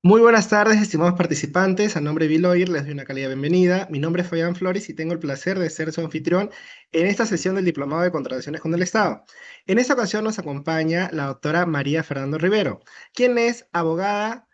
Muy buenas tardes, estimados participantes. A nombre de Biloir les doy una cálida bienvenida. Mi nombre es Fabián Flores y tengo el placer de ser su anfitrión en esta sesión del Diplomado de Contrataciones con el Estado. En esta ocasión nos acompaña la doctora María Fernando Rivero, quien es abogada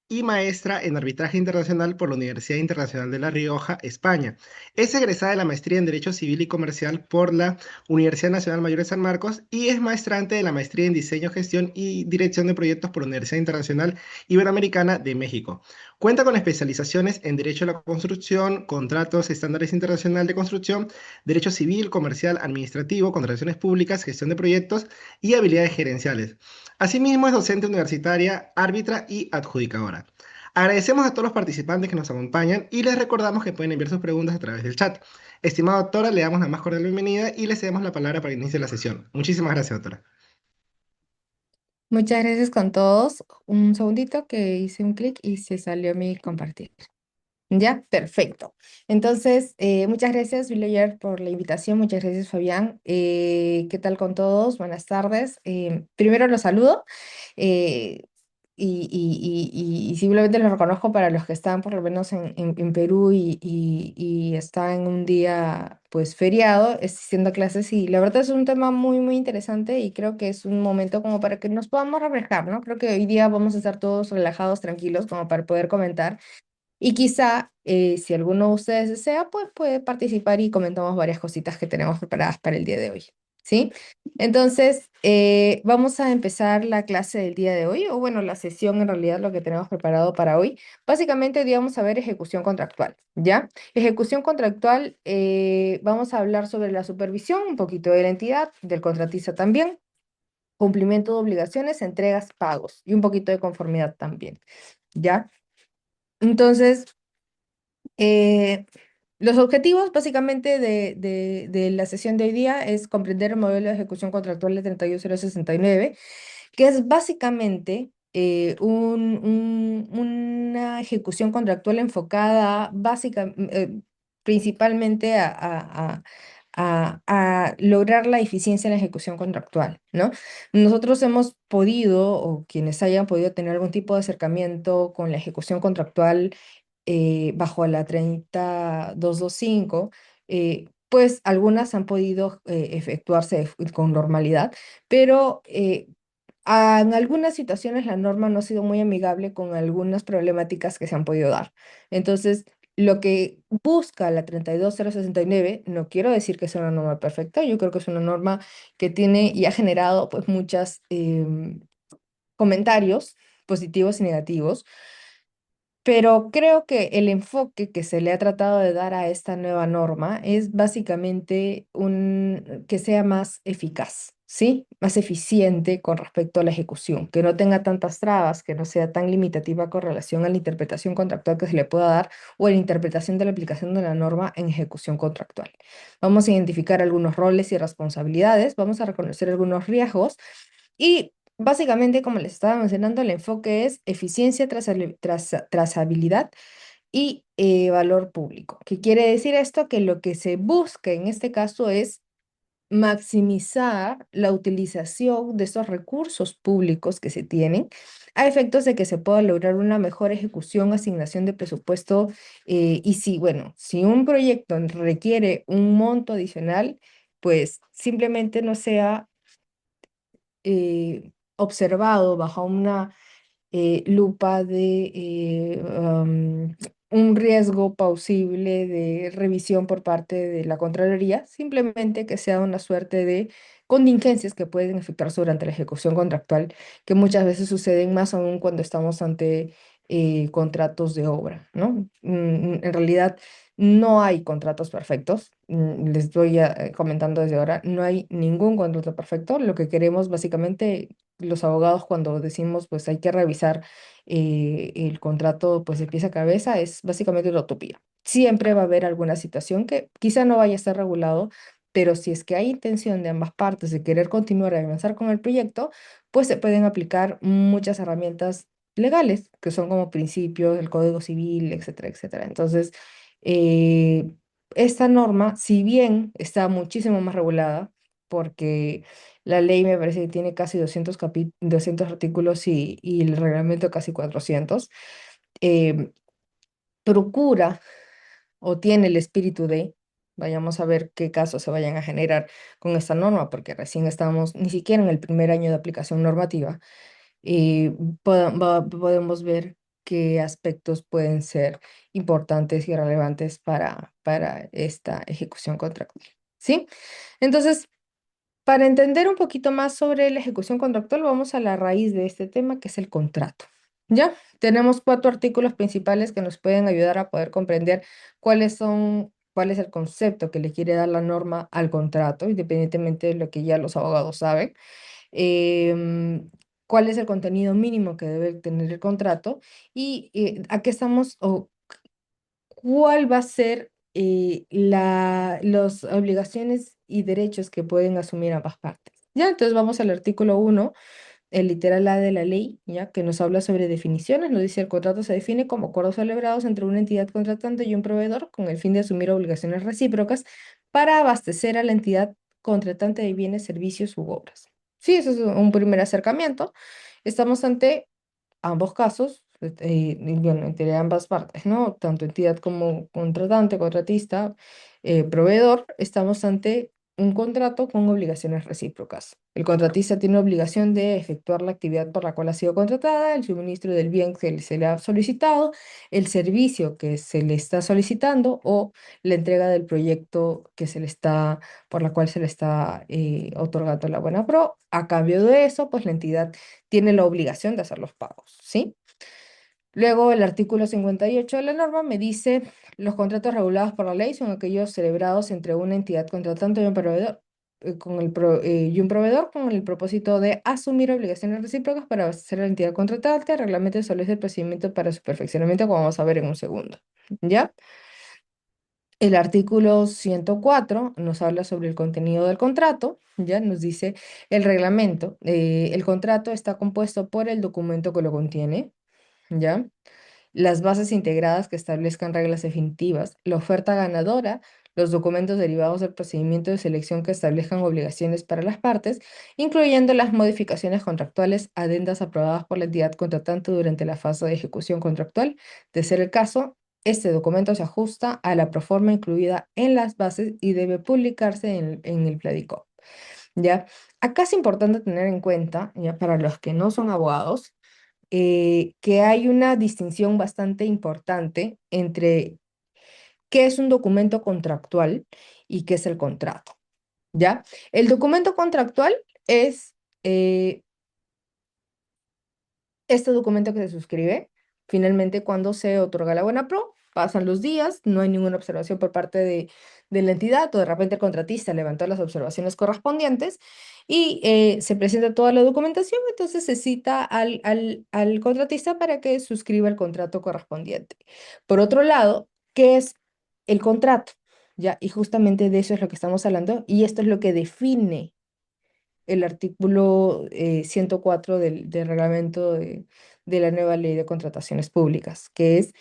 y maestra en arbitraje internacional por la Universidad Internacional de La Rioja, España. Es egresada de la maestría en Derecho Civil y Comercial por la Universidad Nacional Mayor de San Marcos y es maestrante de la maestría en Diseño, Gestión y Dirección de Proyectos por la Universidad Internacional Iberoamericana de México. Cuenta con especializaciones en Derecho a la Construcción, Contratos, Estándares Internacional de Construcción, Derecho Civil, Comercial, Administrativo, Contrataciones Públicas, Gestión de Proyectos y Habilidades Gerenciales. Asimismo, es docente universitaria, árbitra y adjudicadora. Agradecemos a todos los participantes que nos acompañan y les recordamos que pueden enviar sus preguntas a través del chat. Estimada doctora, le damos la más cordial bienvenida y le cedemos la palabra para que inicie la sesión. Muchísimas gracias, doctora. Muchas gracias con todos. Un segundito que hice un clic y se salió mi compartir. Ya, perfecto. Entonces, muchas gracias, Villayer, por la invitación. Muchas gracias, Fabián. ¿Qué tal con todos? Buenas tardes. Primero los saludo. eh, y simplemente los reconozco para los que están por lo menos en Perú y están en un día pues feriado, haciendo clases y la verdad es un tema muy muy interesante y creo que es un momento como para que nos podamos refrescar, ¿no? Creo que hoy día vamos a estar todos relajados, tranquilos, como para poder comentar y quizá si alguno de ustedes desea, pues puede participar y comentamos varias cositas que tenemos preparadas para el día de hoy. ¿Sí? Entonces, vamos a empezar la clase del día de hoy, o bueno, la sesión en realidad, lo que tenemos preparado para hoy. Básicamente, hoy día vamos a ver ejecución contractual, ¿ya? Ejecución contractual, vamos a hablar sobre la supervisión, un poquito de la entidad, del contratista también, cumplimiento de obligaciones, entregas, pagos y un poquito de conformidad también, ¿ya? Entonces, eh, los objetivos básicamente de la sesión de hoy día es comprender el modelo de ejecución contractual de 31069, que es básicamente una ejecución contractual enfocada principalmente a lograr la eficiencia en la ejecución contractual, ¿no? Nosotros hemos podido, o quienes hayan podido tener algún tipo de acercamiento con la ejecución contractual, bajo la 30225, pues algunas han podido efectuarse con normalidad, pero en algunas situaciones la norma no ha sido muy amigable con algunas problemáticas que se han podido dar. Entonces, lo que busca la 32069, no quiero decir que sea una norma perfecta, yo creo que es una norma que tiene y ha generado pues muchos comentarios positivos y negativos, pero creo que el enfoque que se le ha tratado de dar a esta nueva norma es básicamente que sea más eficaz, ¿sí? Más eficiente con respecto a la ejecución, que no tenga tantas trabas, que no sea tan limitativa con relación a la interpretación contractual que se le pueda dar o a la interpretación de la aplicación de la norma en ejecución contractual. Vamos a identificar algunos roles y responsabilidades, vamos a reconocer algunos riesgos y básicamente, como les estaba mencionando, el enfoque es eficiencia, trazabilidad y valor público. ¿Qué quiere decir esto? Que lo que se busca en este caso es maximizar la utilización de estos recursos públicos que se tienen a efectos de que se pueda lograr una mejor ejecución, asignación de presupuesto y si, bueno, si un proyecto requiere un monto adicional, pues simplemente no sea observado bajo una lupa de un riesgo plausible de revisión por parte de la Contraloría, simplemente que sea una suerte de contingencias que pueden efectuarse durante la ejecución contractual, que muchas veces suceden más aún cuando estamos ante contratos de obra, ¿no? En realidad no hay contratos perfectos, les estoy comentando desde ahora, no hay ningún contrato perfecto, lo que queremos básicamente los abogados cuando decimos pues hay que revisar el contrato pues de pies a cabeza es básicamente una utopía. Siempre va a haber alguna situación que quizá no vaya a estar regulado, pero si es que hay intención de ambas partes de querer continuar y avanzar con el proyecto, pues se pueden aplicar muchas herramientas legales, que son como principios del Código Civil, etcétera, etcétera. Entonces, esta norma, si bien está muchísimo más regulada, porque La ley me parece que tiene casi 200 artículos y el reglamento casi 400. Eh, procura o tiene el espíritu de, vayamos a ver qué casos se vayan a generar con esta norma, porque recién estamos ni siquiera en el primer año de aplicación normativa, y podemos ver qué aspectos pueden ser importantes y relevantes para esta ejecución contractual. ¿Sí? Entonces, para entender un poquito más sobre la ejecución contractual, vamos a la raíz de este tema, que es el contrato. ¿Ya? Tenemos cuatro artículos principales que nos pueden ayudar a poder comprender cuál es el concepto que le quiere dar la norma al contrato, independientemente de lo que ya los abogados saben. Cuál es el contenido mínimo que debe tener el contrato y a qué estamos o cuál va a ser las obligaciones y derechos que pueden asumir ambas partes. Ya, entonces vamos al artículo 1, el literal A de la ley, ya que nos habla sobre definiciones. Nos dice: el contrato se define como acuerdos celebrados entre una entidad contratante y un proveedor con el fin de asumir obligaciones recíprocas para abastecer a la entidad contratante de bienes, servicios u obras. Sí, eso es un primer acercamiento. Estamos ante ambos casos, y bueno, entre ambas partes, ¿no? Tanto entidad como contratante, contratista, proveedor, estamos ante un contrato con obligaciones recíprocas. El contratista tiene obligación de efectuar la actividad por la cual ha sido contratada, el suministro del bien que se le ha solicitado, el servicio que se le está solicitando o la entrega del proyecto por la cual se le está otorgando la buena pro. A cambio de eso, pues la entidad tiene la obligación de hacer los pagos, ¿sí? Luego, el artículo 58 de la norma me dice: los contratos regulados por la ley son aquellos celebrados entre una entidad contratante y un proveedor, y un proveedor con el propósito de asumir obligaciones recíprocas para abastecer a la entidad contratante. Reglamento establece el procedimiento para su perfeccionamiento, como vamos a ver en un segundo, ¿ya? El artículo 104 nos habla sobre el contenido del contrato, ya nos dice el reglamento. El contrato está compuesto por el documento que lo contiene, ¿ya? Las bases integradas que establezcan reglas definitivas, la oferta ganadora, los documentos derivados del procedimiento de selección que establezcan obligaciones para las partes, incluyendo las modificaciones contractuales, adendas aprobadas por la entidad contratante durante la fase de ejecución contractual. De ser el caso, este documento se ajusta a la proforma incluida en las bases y debe publicarse en el Pladicop. ¿Ya? Acá es importante tener en cuenta, ya para los que no son abogados, que hay una distinción bastante importante entre qué es un documento contractual y qué es el contrato, ¿ya? El documento contractual es eh, este documento que se suscribe. Finalmente, cuando se otorga la buena pro, pasan los días, no hay ninguna observación por parte de la entidad, o de repente el contratista levantó las observaciones correspondientes y se presenta toda la documentación. Entonces se cita al contratista para que suscriba el contrato correspondiente. Por otro lado, ¿qué es el contrato? ¿Ya? Y justamente de eso es lo que estamos hablando, y esto es lo que define el artículo 104 del reglamento de la nueva ley de contrataciones públicas, que es: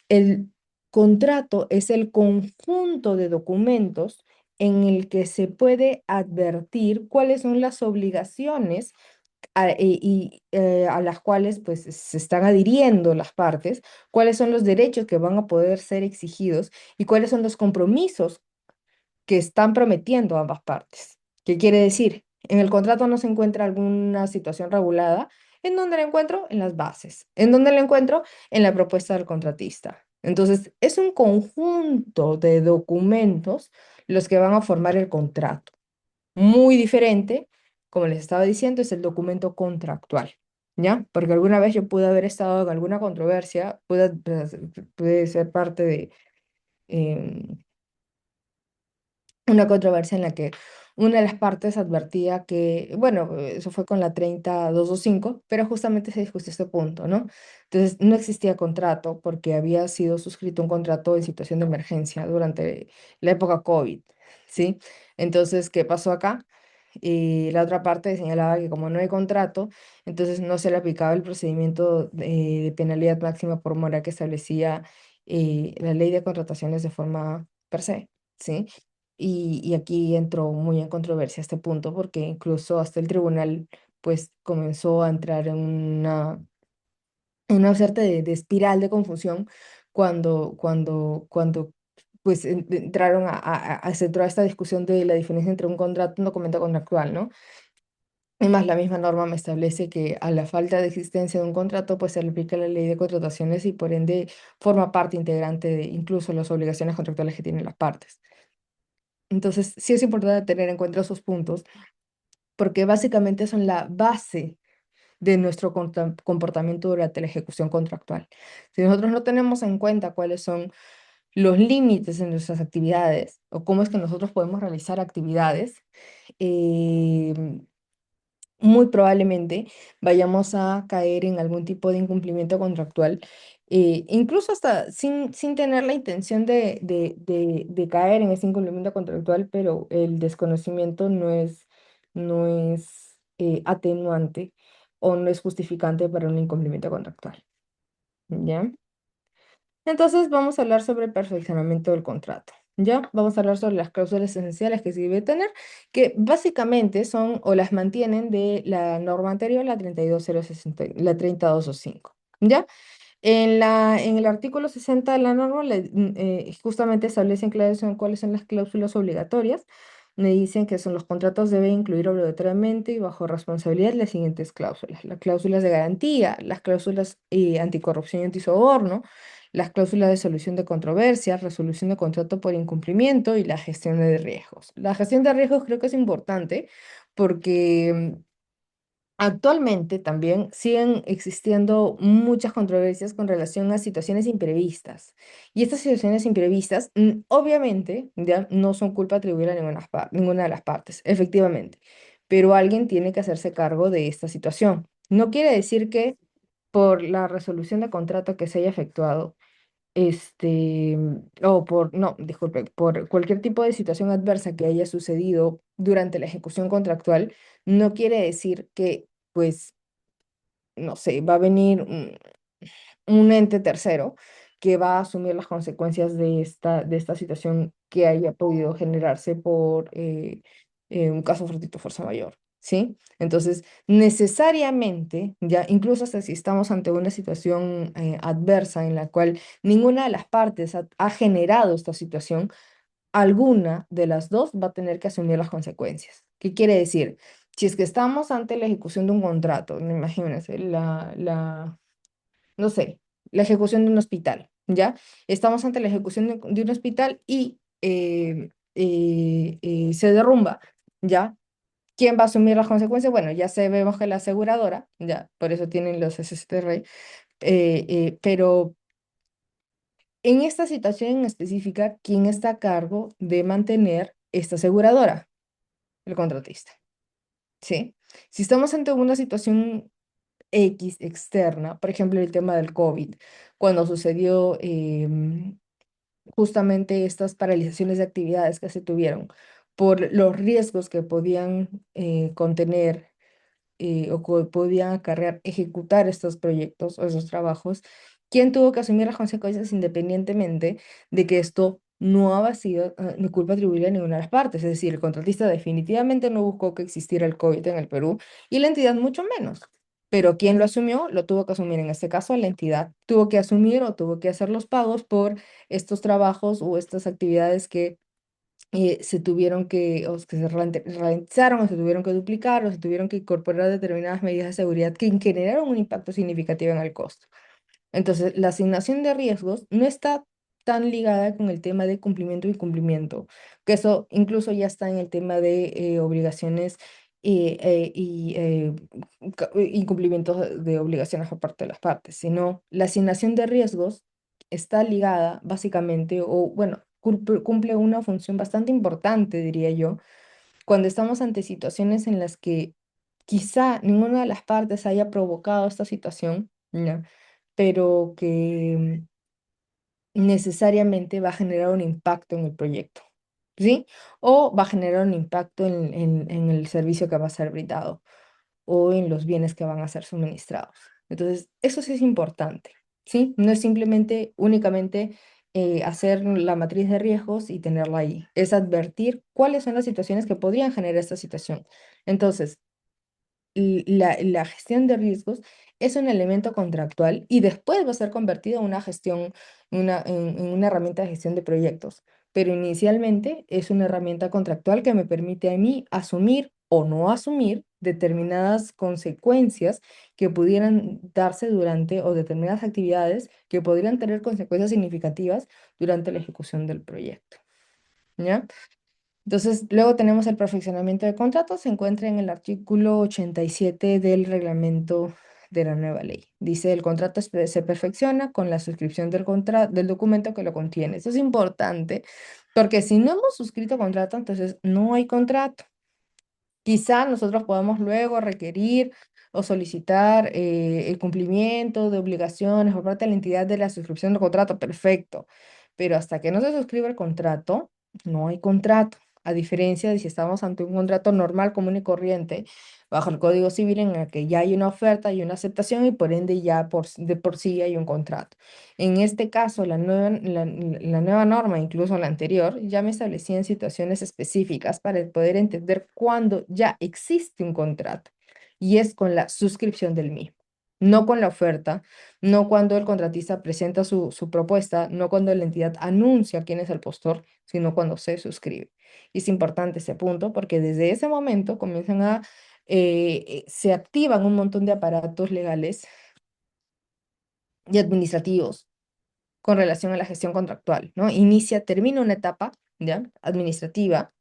el contrato es el conjunto de documentos en el que se puede advertir cuáles son las obligaciones a las cuales pues se están adhiriendo las partes, cuáles son los derechos que van a poder ser exigidos y cuáles son los compromisos que están prometiendo ambas partes. ¿Qué quiere decir? En el contrato no se encuentra alguna situación regulada. ¿En dónde la encuentro? En las bases. ¿En dónde la encuentro? En la propuesta del contratista. Entonces, es un conjunto de documentos los que van a formar el contrato. Muy diferente, como les estaba diciendo, es el documento contractual, ¿ya? Porque alguna vez yo pude haber estado en alguna controversia, pude ser parte de, em, una controversia en la que una de las partes advertía que, bueno, eso fue con la 30225, pero justamente se discutió este punto, ¿no? Entonces, no existía contrato porque había sido suscrito un contrato en situación de emergencia durante la época COVID, ¿sí? Entonces, ¿qué pasó acá? Y la otra parte señalaba que como no hay contrato, entonces no se le aplicaba el procedimiento de penalidad máxima por mora que establecía la ley de contrataciones de forma per se, ¿sí? y aquí entró muy en controversia este punto porque incluso hasta el tribunal pues comenzó a entrar en una suerte de espiral de confusión cuando pues entraron se entró a esta discusión de la diferencia entre un contrato y un documento contractual, ¿no? Además, la misma norma me establece que a la falta de existencia de un contrato, pues se le aplica la ley de contrataciones y por ende forma parte integrante de incluso las obligaciones contractuales que tienen las partes. Entonces, sí es importante tener en cuenta esos puntos porque básicamente son la base de nuestro comportamiento durante la ejecución contractual. Si nosotros no tenemos en cuenta cuáles son los límites en nuestras actividades o cómo es que nosotros podemos realizar actividades, eh, muy probablemente vayamos a caer en algún tipo de incumplimiento contractual, incluso hasta sin tener la intención de caer en ese incumplimiento contractual, pero el desconocimiento no es atenuante o no es justificante para un incumplimiento contractual. ¿Ya? Entonces vamos a hablar sobre el perfeccionamiento del contrato. ¿Ya? Vamos a hablar sobre las cláusulas esenciales que se debe tener, que básicamente son o las mantienen de la norma anterior, la 32060, la 30205. ¿Ya? En el artículo 60 de la norma justamente establecen cuáles son las cláusulas obligatorias. Me dicen que son los contratos deben incluir obligatoriamente y bajo responsabilidad las siguientes cláusulas. Las cláusulas de garantía, las cláusulas anticorrupción y antisoborno, las cláusulas de solución de controversias, resolución de contrato por incumplimiento y la gestión de riesgos. La gestión de riesgos creo que es importante porque actualmente también siguen existiendo muchas controversias con relación a situaciones imprevistas. Y estas situaciones imprevistas, obviamente, ya no son culpa atribuida a ninguna de las partes, efectivamente. Pero alguien tiene que hacerse cargo de esta situación. No quiere decir que por la resolución de contrato que se haya efectuado, no, disculpe, por cualquier tipo de situación adversa que haya sucedido durante la ejecución contractual, no quiere decir que, pues, no sé, va a venir un ente tercero que va a asumir las consecuencias de esta situación que haya podido generarse por un caso fortuito fuerza mayor, ¿sí? Entonces, necesariamente, ya incluso hasta si estamos ante una situación adversa en la cual ninguna de las partes ha generado esta situación, alguna de las dos va a tener que asumir las consecuencias. ¿Qué quiere decir? Si es que estamos ante la ejecución de un contrato, no, imagínense, no sé, la ejecución de un hospital, ¿ya? Estamos ante la ejecución de un hospital y se derrumba, ¿ya? ¿Quién va a asumir las consecuencias? Bueno, ya sabemos que la aseguradora, ya, por eso tienen los SSTR, pero en esta situación en específica, ¿quién está a cargo de mantener esta aseguradora? El contratista, ¿sí? Si estamos ante una situación X externa, por ejemplo, el tema del COVID, cuando sucedió justamente estas paralizaciones de actividades que se tuvieron por los riesgos que podían contener o que podían acarrear ejecutar estos proyectos o esos trabajos, ¿quién tuvo que asumir las consecuencias independientemente de que esto no había sido ni culpa atribuible a ninguna de las partes? Es decir, el contratista definitivamente no buscó que existiera el COVID en el Perú y la entidad mucho menos. Pero quien lo asumió, lo tuvo que asumir. En este caso, la entidad tuvo que asumir o tuvo que hacer los pagos por estos trabajos o estas actividades que se tuvieron o que se ralentizaron o se tuvieron que duplicar o se tuvieron que incorporar determinadas medidas de seguridad que generaron un impacto significativo en el costo. Entonces, la asignación de riesgos no está tan ligada con el tema de cumplimiento y incumplimiento, que eso incluso ya está en el tema de obligaciones y incumplimientos de obligaciones por parte de las partes, sino la asignación de riesgos está ligada básicamente, o bueno, cumple una función bastante importante, diría yo, cuando estamos ante situaciones en las que quizá ninguna de las partes haya provocado esta situación, ¿ya? Pero que necesariamente va a generar un impacto en el proyecto, ¿sí? O va a generar un impacto en el servicio que va a ser brindado o en los bienes que van a ser suministrados. Entonces, eso sí es importante, ¿sí? No es simplemente únicamente hacer la matriz de riesgos y tenerla ahí. Es advertir cuáles son las situaciones que podrían generar esta situación. Entonces, la gestión de riesgos es un elemento contractual y después va a ser convertido en una gestión, en una herramienta de gestión de proyectos. Pero inicialmente es una herramienta contractual que me permite a mí asumir o no asumir determinadas consecuencias que pudieran darse durante o determinadas actividades que podrían tener consecuencias significativas durante la ejecución del proyecto. ¿Ya? Entonces, luego tenemos el perfeccionamiento de contratos, se encuentra en el artículo 87 del reglamento de la nueva ley. Dice, el contrato se perfecciona con la suscripción del documento que lo contiene. Eso es importante, porque si no hemos suscrito contrato, entonces no hay contrato. Quizá nosotros podamos luego requerir o solicitar el cumplimiento de obligaciones por parte de la entidad de la suscripción del contrato, perfecto. Pero hasta que no se suscriba el contrato, no hay contrato. A diferencia de si estamos ante un contrato normal, común y corriente, bajo el Código Civil en el que ya hay una oferta y una aceptación y por ende ya de por sí hay un contrato. En este caso, la nueva norma, incluso la anterior, ya me establecía en situaciones específicas para poder entender cuándo ya existe un contrato y es con la suscripción del mismo, no con la oferta, no cuando el contratista presenta su propuesta, no cuando la entidad anuncia quién es el postor, sino cuando se suscribe. Y es importante ese punto porque desde ese momento se activan un montón de aparatos legales y administrativos con relación a la gestión contractual, ¿no? Termina una etapa, ¿ya? Administrativa,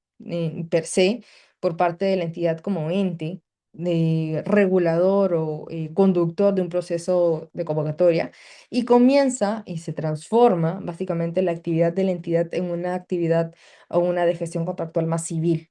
per se, por parte de la entidad como ente, de regulador o conductor de un proceso de convocatoria, y comienza y se transforma básicamente la actividad de la entidad en una actividad o una de gestión contractual más civil.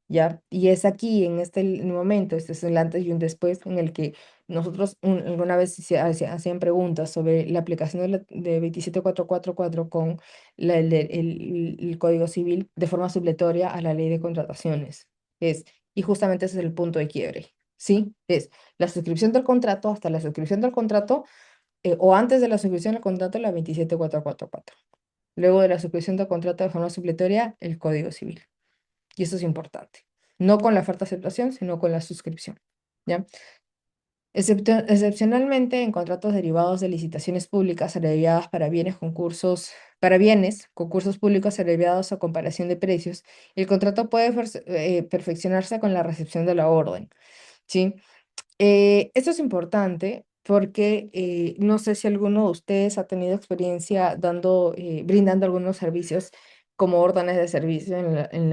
¿Ya? Y es aquí, en este momento, este es el antes y un después, en el que nosotros alguna vez hacían preguntas sobre la aplicación de 27444 con el Código Civil de forma supletoria a la Ley de Contrataciones. Es, y justamente ese es el punto de quiebre, ¿sí? Es la suscripción del contrato hasta la suscripción del contrato, o antes de la suscripción del contrato, la 27444. Luego de la suscripción del contrato de forma supletoria, el Código Civil. Y eso es importante. No con la oferta de aceptación, sino con la suscripción. ¿Ya? Excepcionalmente, en contratos derivados de licitaciones públicas abreviadas para bienes, concursos públicos abreviados o comparación de precios, el contrato puede perfeccionarse con la recepción de la orden. ¿Sí? Esto es importante porque no sé si alguno de ustedes ha tenido experiencia brindando algunos servicios como órdenes de servicio en,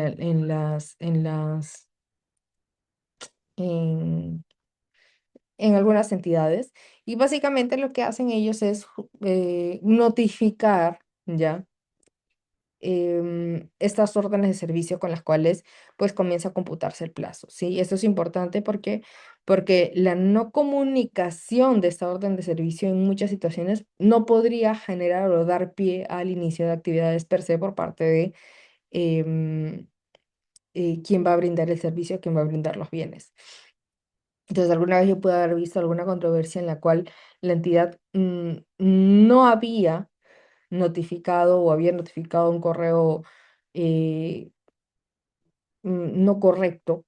en algunas entidades. Y básicamente lo que hacen ellos es notificar, ¿ya? Estas órdenes de servicio con las cuales pues comienza a computarse el plazo, ¿sí? Esto es importante porque la no comunicación de esta orden de servicio en muchas situaciones no podría generar o dar pie al inicio de actividades per se por parte de em, quién va a brindar el servicio, quién va a brindar los bienes. Entonces, alguna vez yo pude haber visto alguna controversia en la cual la entidad no había notificado o había notificado un correo eh, no correcto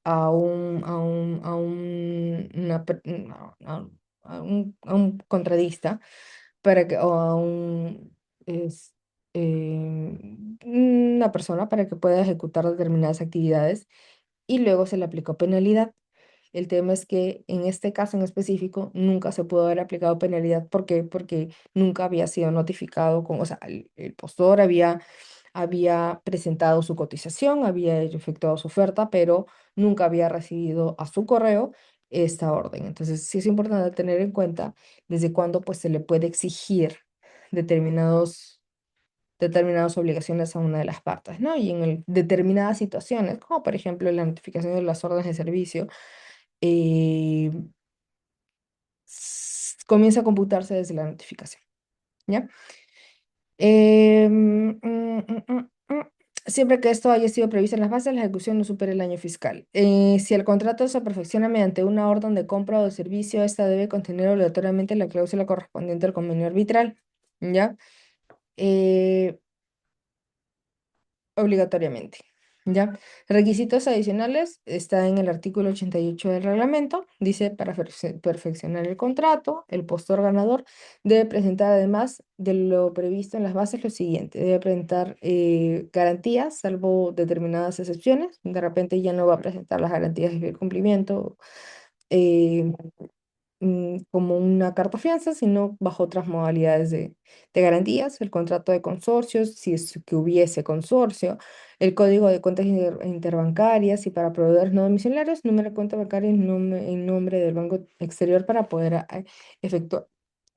a un contratista o a es, una persona para que pueda ejecutar determinadas actividades y luego se le aplicó penalidad. El tema es que en este caso en específico nunca se pudo haber aplicado penalidad. ¿Por qué? Porque nunca había sido notificado o sea, el postor había presentado su cotización, había efectuado su oferta, pero nunca había recibido a su correo esta orden. Entonces, sí es importante tener en cuenta desde cuándo pues se le puede exigir determinados determinadas obligaciones a una de las partes, ¿no? Y en determinadas situaciones, como por ejemplo la notificación de las órdenes de servicio, eh, comienza a computarse desde la notificación, ¿ya? Siempre que esto haya sido previsto en las bases, la ejecución no supere el año fiscal. Si el contrato se perfecciona mediante una orden de compra o de servicio, esta debe contener obligatoriamente la cláusula correspondiente al convenio arbitral, ¿ya? eh, obligatoriamente. ¿Ya? Requisitos adicionales está en el artículo 88 del reglamento. Dice, para perfeccionar el contrato, el postor ganador debe presentar, además de lo previsto en las bases, lo siguiente. Debe presentar garantías, salvo determinadas excepciones. De repente ya no va a presentar las garantías de fiel cumplimiento, eh, como una carta fianza, sino bajo otras modalidades de garantías, el contrato de consorcios, si es que hubiese consorcio, el código de cuentas interbancarias y para proveedores no domiciliarios, número de cuenta bancaria en nombre del banco exterior para poder efectuar,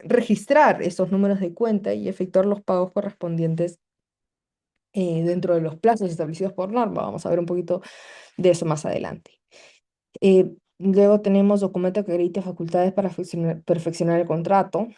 registrar esos números de cuenta y efectuar los pagos correspondientes dentro de los plazos establecidos por norma. Vamos a ver un poquito de eso más adelante. Luego tenemos documento que acredite facultades para perfeccionar el contrato,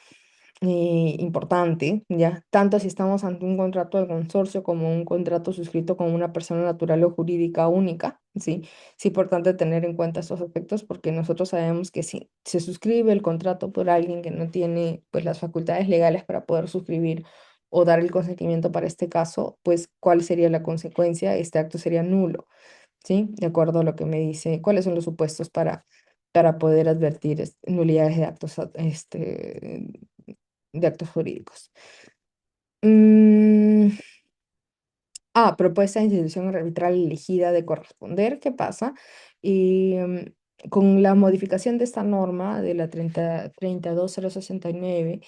importante, ¿ya? Tanto si estamos ante un contrato de consorcio como un contrato suscrito con una persona natural o jurídica única, ¿sí? Es importante tener en cuenta estos aspectos porque nosotros sabemos que si se suscribe el contrato por alguien que no tiene, pues, las facultades legales para poder suscribir o dar el consentimiento para este caso, pues, ¿cuál sería la consecuencia? Este acto sería nulo. ¿Sí? De acuerdo a lo que me dice, cuáles son los supuestos para poder advertir nulidades de actos, de actos jurídicos. Mm, Propuesta de institución arbitral elegida de corresponder. ¿Qué pasa? Y, con la modificación de esta norma de la 32069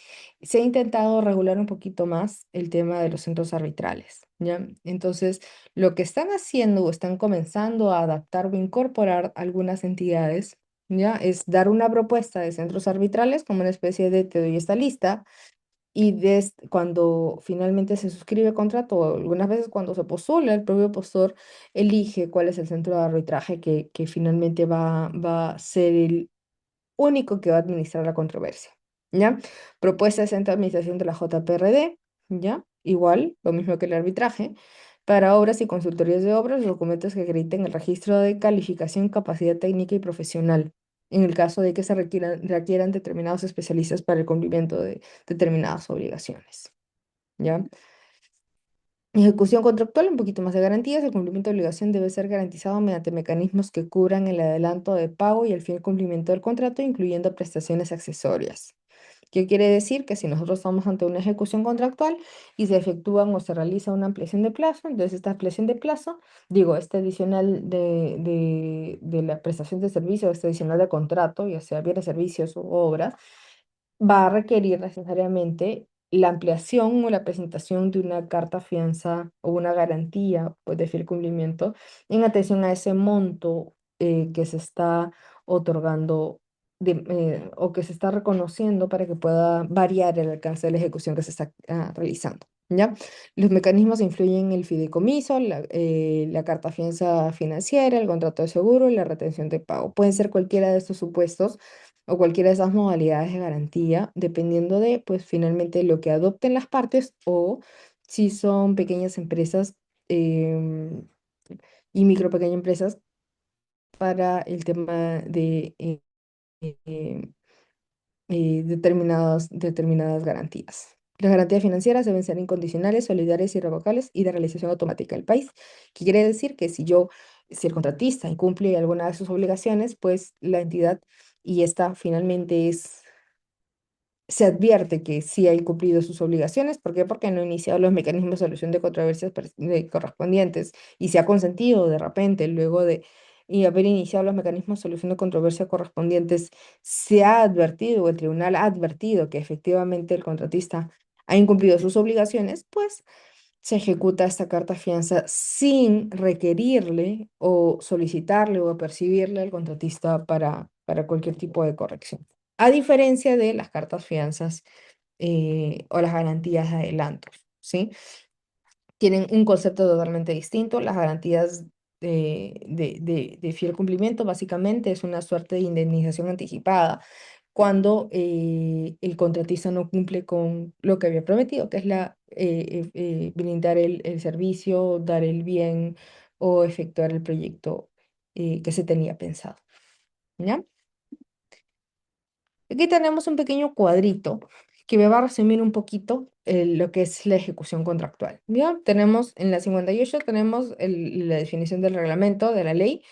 se ha intentado regular un poquito más el tema de los centros arbitrales, ¿ya? Entonces, lo que están haciendo o están comenzando a adaptar o incorporar algunas entidades, ¿ya? Es dar una propuesta de centros arbitrales como una especie de te doy esta lista y cuando finalmente se suscribe el contrato, o algunas veces cuando se postula, el propio postor elige cuál es el centro de arbitraje que finalmente va a ser el único que va a administrar la controversia, ¿ya? Propuesta de centro de administración de la JPRD, ¿ya? Igual, lo mismo que el arbitraje. Para obras y consultorías de obras, los documentos que acrediten el registro de calificación, capacidad técnica y profesional, en el caso de que se requieran determinados especialistas para el cumplimiento de determinadas obligaciones, ¿ya? Ejecución contractual, un poquito más de garantías. El cumplimiento de obligación debe ser garantizado mediante mecanismos que cubran el adelanto de pago y el fiel cumplimiento del contrato, incluyendo prestaciones accesorias. ¿Qué quiere decir? Que si nosotros estamos ante una ejecución contractual y se efectúan o se realiza una ampliación de plazo, entonces esta ampliación de plazo, digo, este adicional de la prestación de servicio, este adicional de contrato, ya sea bienes, servicios u obras, va a requerir necesariamente la ampliación o la presentación de una carta fianza o una garantía, pues, de fiel cumplimiento en atención a ese monto que se está otorgando o que se está reconociendo para que pueda variar el alcance de la ejecución que se está realizando. ¿Ya? Los mecanismos influyen en el fideicomiso, la carta fianza financiera, el contrato de seguro y la retención de pago. Pueden ser cualquiera de estos supuestos o cualquiera de esas modalidades de garantía, dependiendo de, pues, finalmente lo que adopten las partes o si son pequeñas empresas em, y micro pequeñas empresas para el tema de eh, determinadas garantías. Las garantías financieras deben ser incondicionales, solidarias, irrevocables y de realización automática del país, que quiere decir que si el contratista incumple alguna de sus obligaciones, pues la entidad y esta finalmente se advierte que sí ha incumplido sus obligaciones. ¿Por qué? Porque no ha iniciado los mecanismos de solución de controversias correspondientes y se ha consentido de repente, luego de y haber iniciado los mecanismos de solución de controversia correspondientes, se ha advertido o el tribunal ha advertido que efectivamente el contratista ha incumplido sus obligaciones, pues se ejecuta esta carta fianza sin requerirle o solicitarle o percibirle al contratista para cualquier tipo de corrección. A diferencia de las cartas fianzas o las garantías de adelantos, ¿sí? Tienen un concepto totalmente distinto. Las garantías de fiel cumplimiento básicamente es una suerte de indemnización anticipada cuando el contratista no cumple con lo que había prometido, que es brindar el servicio, dar el bien o efectuar el proyecto que se tenía pensado. ¿Ya? Aquí tenemos un pequeño cuadrito que me va a resumir un poquito lo que es la ejecución contractual. ¿Ya? Tenemos en la 58 tenemos la definición del reglamento, de la ley,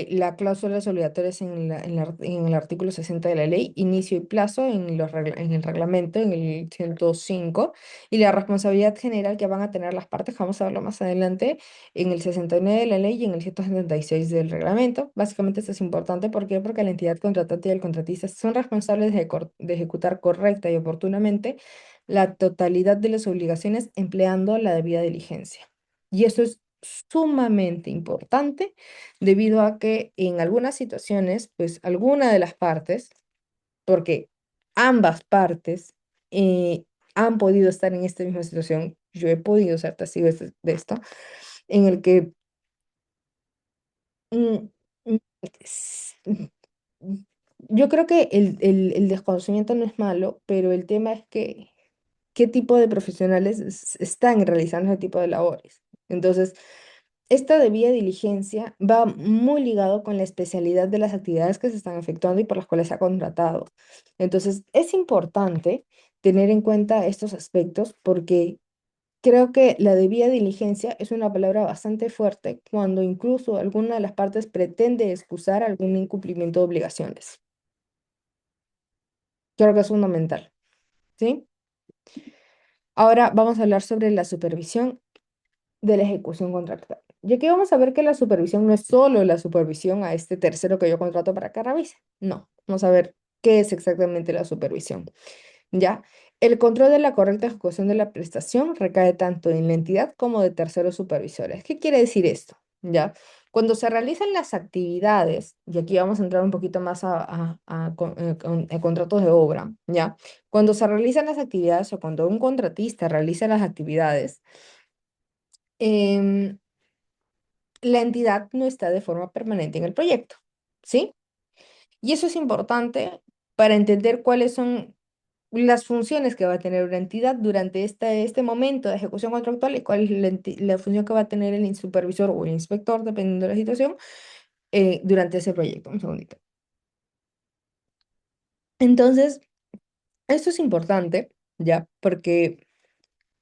la cláusulas obligatorias en el artículo 60 de la ley, inicio y plazo en el reglamento, en el 105, y la responsabilidad general que van a tener las partes, que vamos a verlo más adelante, en el 69 de la ley y en el 176 del reglamento. Básicamente esto es importante, ¿por qué? Porque la entidad contratante y el contratista son responsables de ejecutar correcta y oportunamente la totalidad de las obligaciones empleando la debida diligencia. Y eso es sumamente importante debido a que en algunas situaciones, pues alguna de las partes, porque ambas partes eh, han podido estar en esta misma situación, yo he podido ser testigo de esto, en el que mm, mm, yo creo que el desconocimiento no es malo, pero el tema es que qué tipo de profesionales están realizando ese tipo de labores. Entonces, esta debida diligencia va muy ligado con la especialidad de las actividades que se están efectuando y por las cuales se ha contratado. Entonces, es importante tener en cuenta estos aspectos porque creo que la debida diligencia es una palabra bastante fuerte cuando incluso alguna de las partes pretende excusar algún incumplimiento de obligaciones. Creo que es fundamental, ¿sí? Ahora vamos a hablar sobre la supervisión de la ejecución contractual. Y aquí vamos a ver que la supervisión no es solo la supervisión a este tercero que yo contrato para que revise. No, vamos a ver qué es exactamente la supervisión. ¿Ya? El control de la correcta ejecución de la prestación recae tanto en la entidad como de terceros supervisores. ¿Qué quiere decir esto? ¿Ya? Cuando se realizan las actividades, y aquí vamos a entrar un poquito más a contratos de obra, ¿ya? Cuando se realizan las actividades o cuando un contratista realiza las actividades, em, la entidad no está de forma permanente en el proyecto, ¿sí? Y eso es importante para entender cuáles son las funciones que va a tener una entidad durante este momento de ejecución contractual y cuál es la función que va a tener el supervisor o el inspector, dependiendo de la situación, durante ese proyecto. Un segundito. Entonces, esto es importante, ¿ya? Porque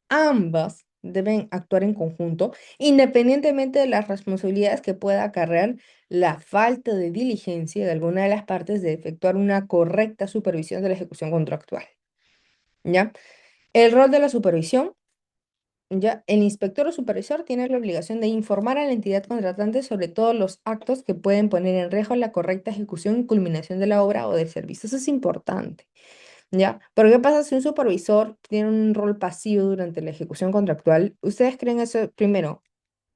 ambas deben actuar en conjunto, independientemente de las responsabilidades que pueda acarrear la falta de diligencia de alguna de las partes de efectuar una correcta supervisión de la ejecución contractual, ¿ya? El rol de la supervisión, ¿ya? El inspector o supervisor tiene la obligación de informar a la entidad contratante sobre todos los actos que pueden poner en riesgo la correcta ejecución y culminación de la obra o del servicio. Eso es importante. ¿Ya? Pero ¿qué pasa si un supervisor tiene un rol pasivo durante la ejecución contractual? ¿Ustedes creen eso? Primero,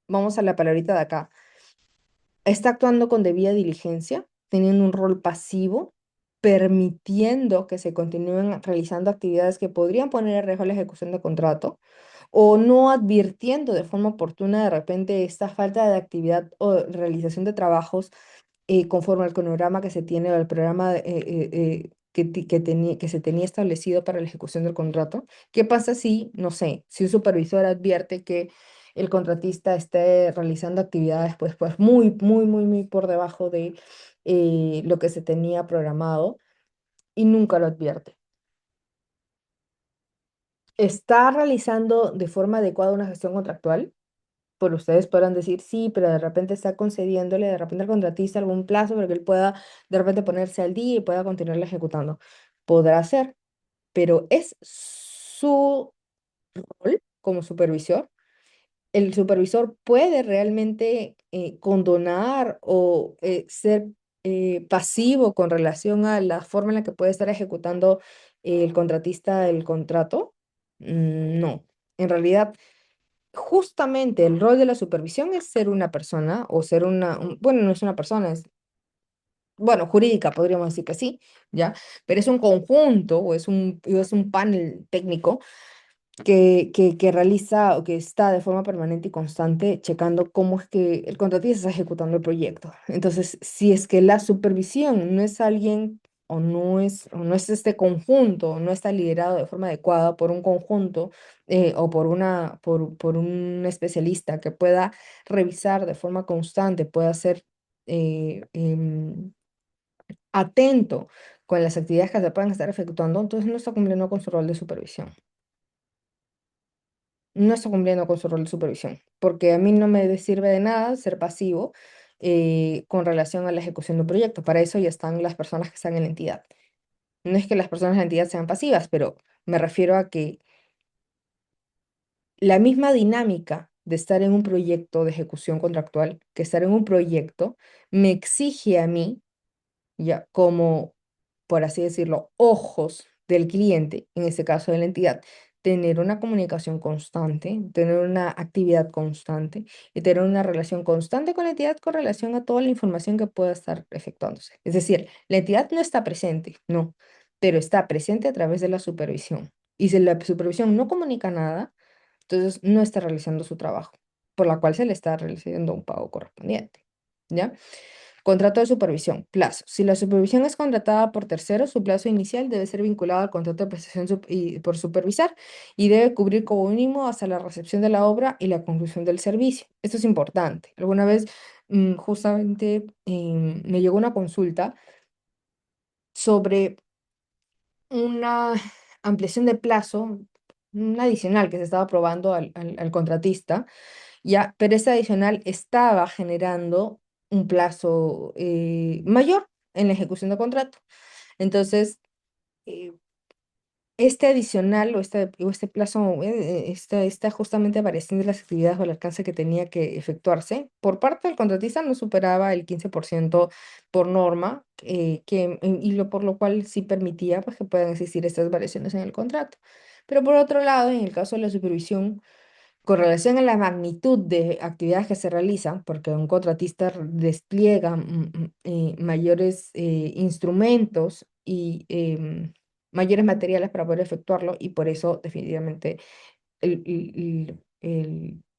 vamos a la palabrita de acá. ¿Está actuando con debida diligencia, teniendo un rol pasivo, permitiendo que se continúen realizando actividades que podrían poner en riesgo la ejecución de contrato? ¿O no advirtiendo de forma oportuna de repente esta falta de actividad o realización de trabajos conforme al cronograma que se tiene o al programa que se tenía establecido para la ejecución del contrato? ¿Qué pasa si, no sé, si un supervisor advierte que el contratista esté realizando actividades pues muy por debajo de lo que se tenía programado y nunca lo advierte? ¿Está realizando de forma adecuada una gestión contractual? Por ustedes podrán decir sí, pero de repente está concediéndole de repente al contratista algún plazo para que él pueda de repente ponerse al día y pueda continuarla ejecutando. Podrá ser, pero es su rol como supervisor. El supervisor puede realmente condonar o ser pasivo con relación a la forma en la que puede estar ejecutando el contratista el contrato. No, en realidad justamente el rol de la supervisión es ser una persona o ser bueno, no es una persona, es, bueno, jurídica, podríamos decir que sí, ¿ya? Pero es un conjunto o es un panel técnico que realiza o que está de forma permanente y constante checando cómo es que el contratista está ejecutando el proyecto. Entonces, si es que la supervisión no es alguien o no es este conjunto, o no está liderado de forma adecuada por un conjunto o por un especialista que pueda revisar de forma constante, pueda hacer eh, em, atento con las actividades que se puedan estar efectuando, entonces no está cumpliendo con su rol de supervisión. No está cumpliendo con su rol de supervisión, porque a mí no me sirve de nada ser pasivo con relación a la ejecución de un proyecto. Para eso ya están las personas que están en la entidad. No es que las personas de la entidad sean pasivas, pero me refiero a que la misma dinámica de estar en un proyecto de ejecución contractual que estar en un proyecto me exige a mí, ya como, por así decirlo, ojos del cliente, en este caso de la entidad, tener una comunicación constante, tener una actividad constante y tener una relación constante con la entidad con relación a toda la información que pueda estar efectuándose. Es decir, la entidad no está presente, no, pero está presente a través de la supervisión. Y si la supervisión no comunica nada, entonces no está realizando su trabajo, por la cual se le está realizando un pago correspondiente. ¿Ya? Contrato de supervisión, plazo. Si la supervisión es contratada por terceros, su plazo inicial debe ser vinculado al contrato de prestación por supervisar y debe cubrir como mínimo hasta la recepción de la obra y la conclusión del servicio. Esto es importante. Alguna vez justamente me llegó una consulta sobre una ampliación de plazo, un adicional que se estaba aprobando al contratista, ya, pero ese adicional estaba generando un plazo mayor en la ejecución del contrato. Entonces, eh, este adicional o este plazo está justamente apareciendo en las actividades o el alcance que tenía que efectuarse por parte del contratista no superaba el 15% por norma, por lo cual sí permitía pues, que puedan existir estas variaciones en el contrato. Pero por otro lado, en el caso de la supervisión, con relación a la magnitud de actividades que se realizan, porque un contratista despliega mayores instrumentos y mayores materiales para poder efectuarlo, y por eso definitivamente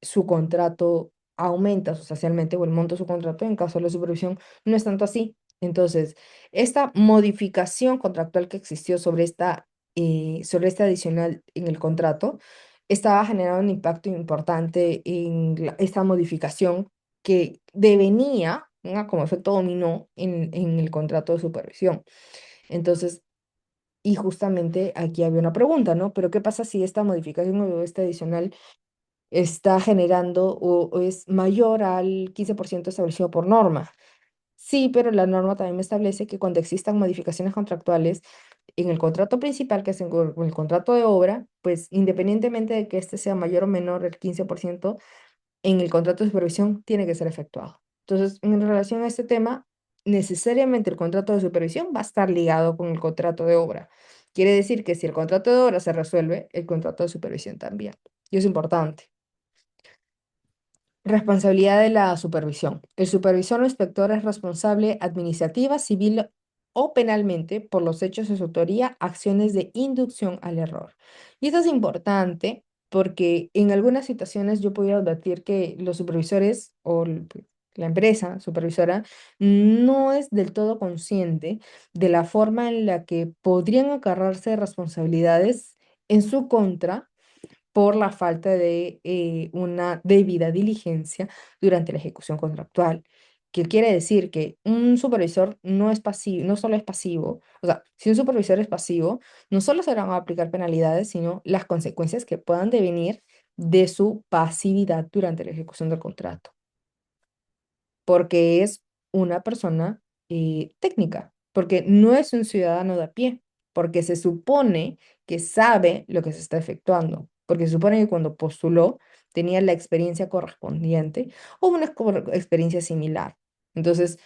su contrato aumenta sustancialmente o el monto de su contrato. En caso de la supervisión no es tanto así. Entonces, esta modificación contractual que existió sobre este adicional en el contrato estaba generando un impacto importante en esta modificación que devenía, ¿no? Como efecto dominó en el contrato de supervisión. Entonces, y justamente aquí había una pregunta, ¿no? Pero ¿qué pasa si esta modificación o este adicional está generando o es mayor al 15% establecido por norma? Sí, pero la norma también me establece que cuando existan modificaciones contractuales en el contrato principal, que es en el contrato de obra, pues independientemente de que este sea mayor o menor el 15%, en el contrato de supervisión tiene que ser efectuado. Entonces, en relación a este tema, necesariamente el contrato de supervisión va a estar ligado con el contrato de obra. Quiere decir que si el contrato de obra se resuelve, el contrato de supervisión también. Y es importante. Responsabilidad de la supervisión. El supervisor o inspector es responsable administrativa, civil o penalmente por los hechos de su autoría, acciones de inducción al error. Y esto es importante porque en algunas situaciones yo podría advertir que los supervisores la empresa supervisora no es del todo consciente de la forma en la que podrían acarrarse responsabilidades en su contra por la falta de una debida diligencia durante la ejecución contractual. Que quiere decir que un supervisor no es pasivo, no solo es pasivo, o sea, si un supervisor es pasivo, no solo se le van a aplicar penalidades, sino las consecuencias que puedan devenir de su pasividad durante la ejecución del contrato, porque es una persona técnica, porque no es un ciudadano de a pie, porque se supone que sabe lo que se está efectuando, porque se supone que cuando postuló tenía la experiencia correspondiente o una experiencia similar. Entonces,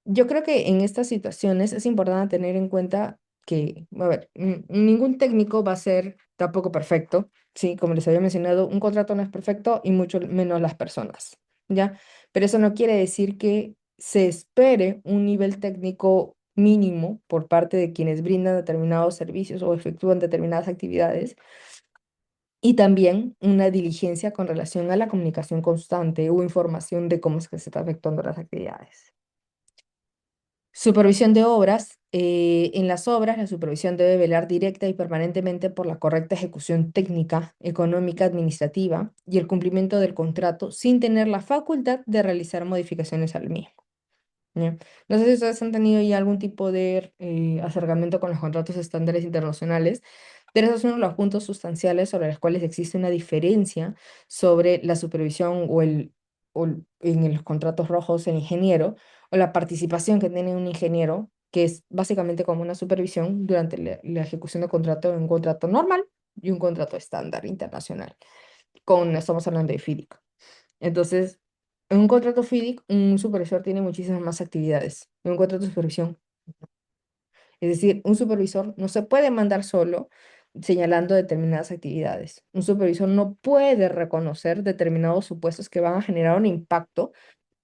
yo creo que en estas situaciones es importante tener en cuenta que, a ver, ningún técnico va a ser tampoco perfecto, ¿sí? Como les había mencionado, un contrato no es perfecto y mucho menos las personas, ¿ya? Pero eso no quiere decir que se espere un nivel técnico mínimo por parte de quienes brindan determinados servicios o efectúan determinadas actividades y también una diligencia con relación a la comunicación constante o información de cómo es que se está efectuando las actividades. Supervisión de obras. En las obras, la supervisión debe velar directa y permanentemente por la correcta ejecución técnica, económica, administrativa y el cumplimiento del contrato sin tener la facultad de realizar modificaciones al mismo. ¿Ya? No sé si ustedes han tenido ya algún tipo de acercamiento con los contratos estándares internacionales, pero esos son uno de los puntos sustanciales sobre los cuales existe una diferencia sobre la supervisión en los contratos rojos el ingeniero o la participación que tiene un ingeniero, que es básicamente como una supervisión durante la ejecución de contrato en un contrato normal y un contrato estándar internacional. Estamos hablando de FIDIC. Entonces, en un contrato FIDIC, un supervisor tiene muchísimas más actividades. En un contrato de supervisión, es decir, un supervisor no se puede mandar solo señalando determinadas actividades. Un supervisor no puede reconocer determinados supuestos que van a generar un impacto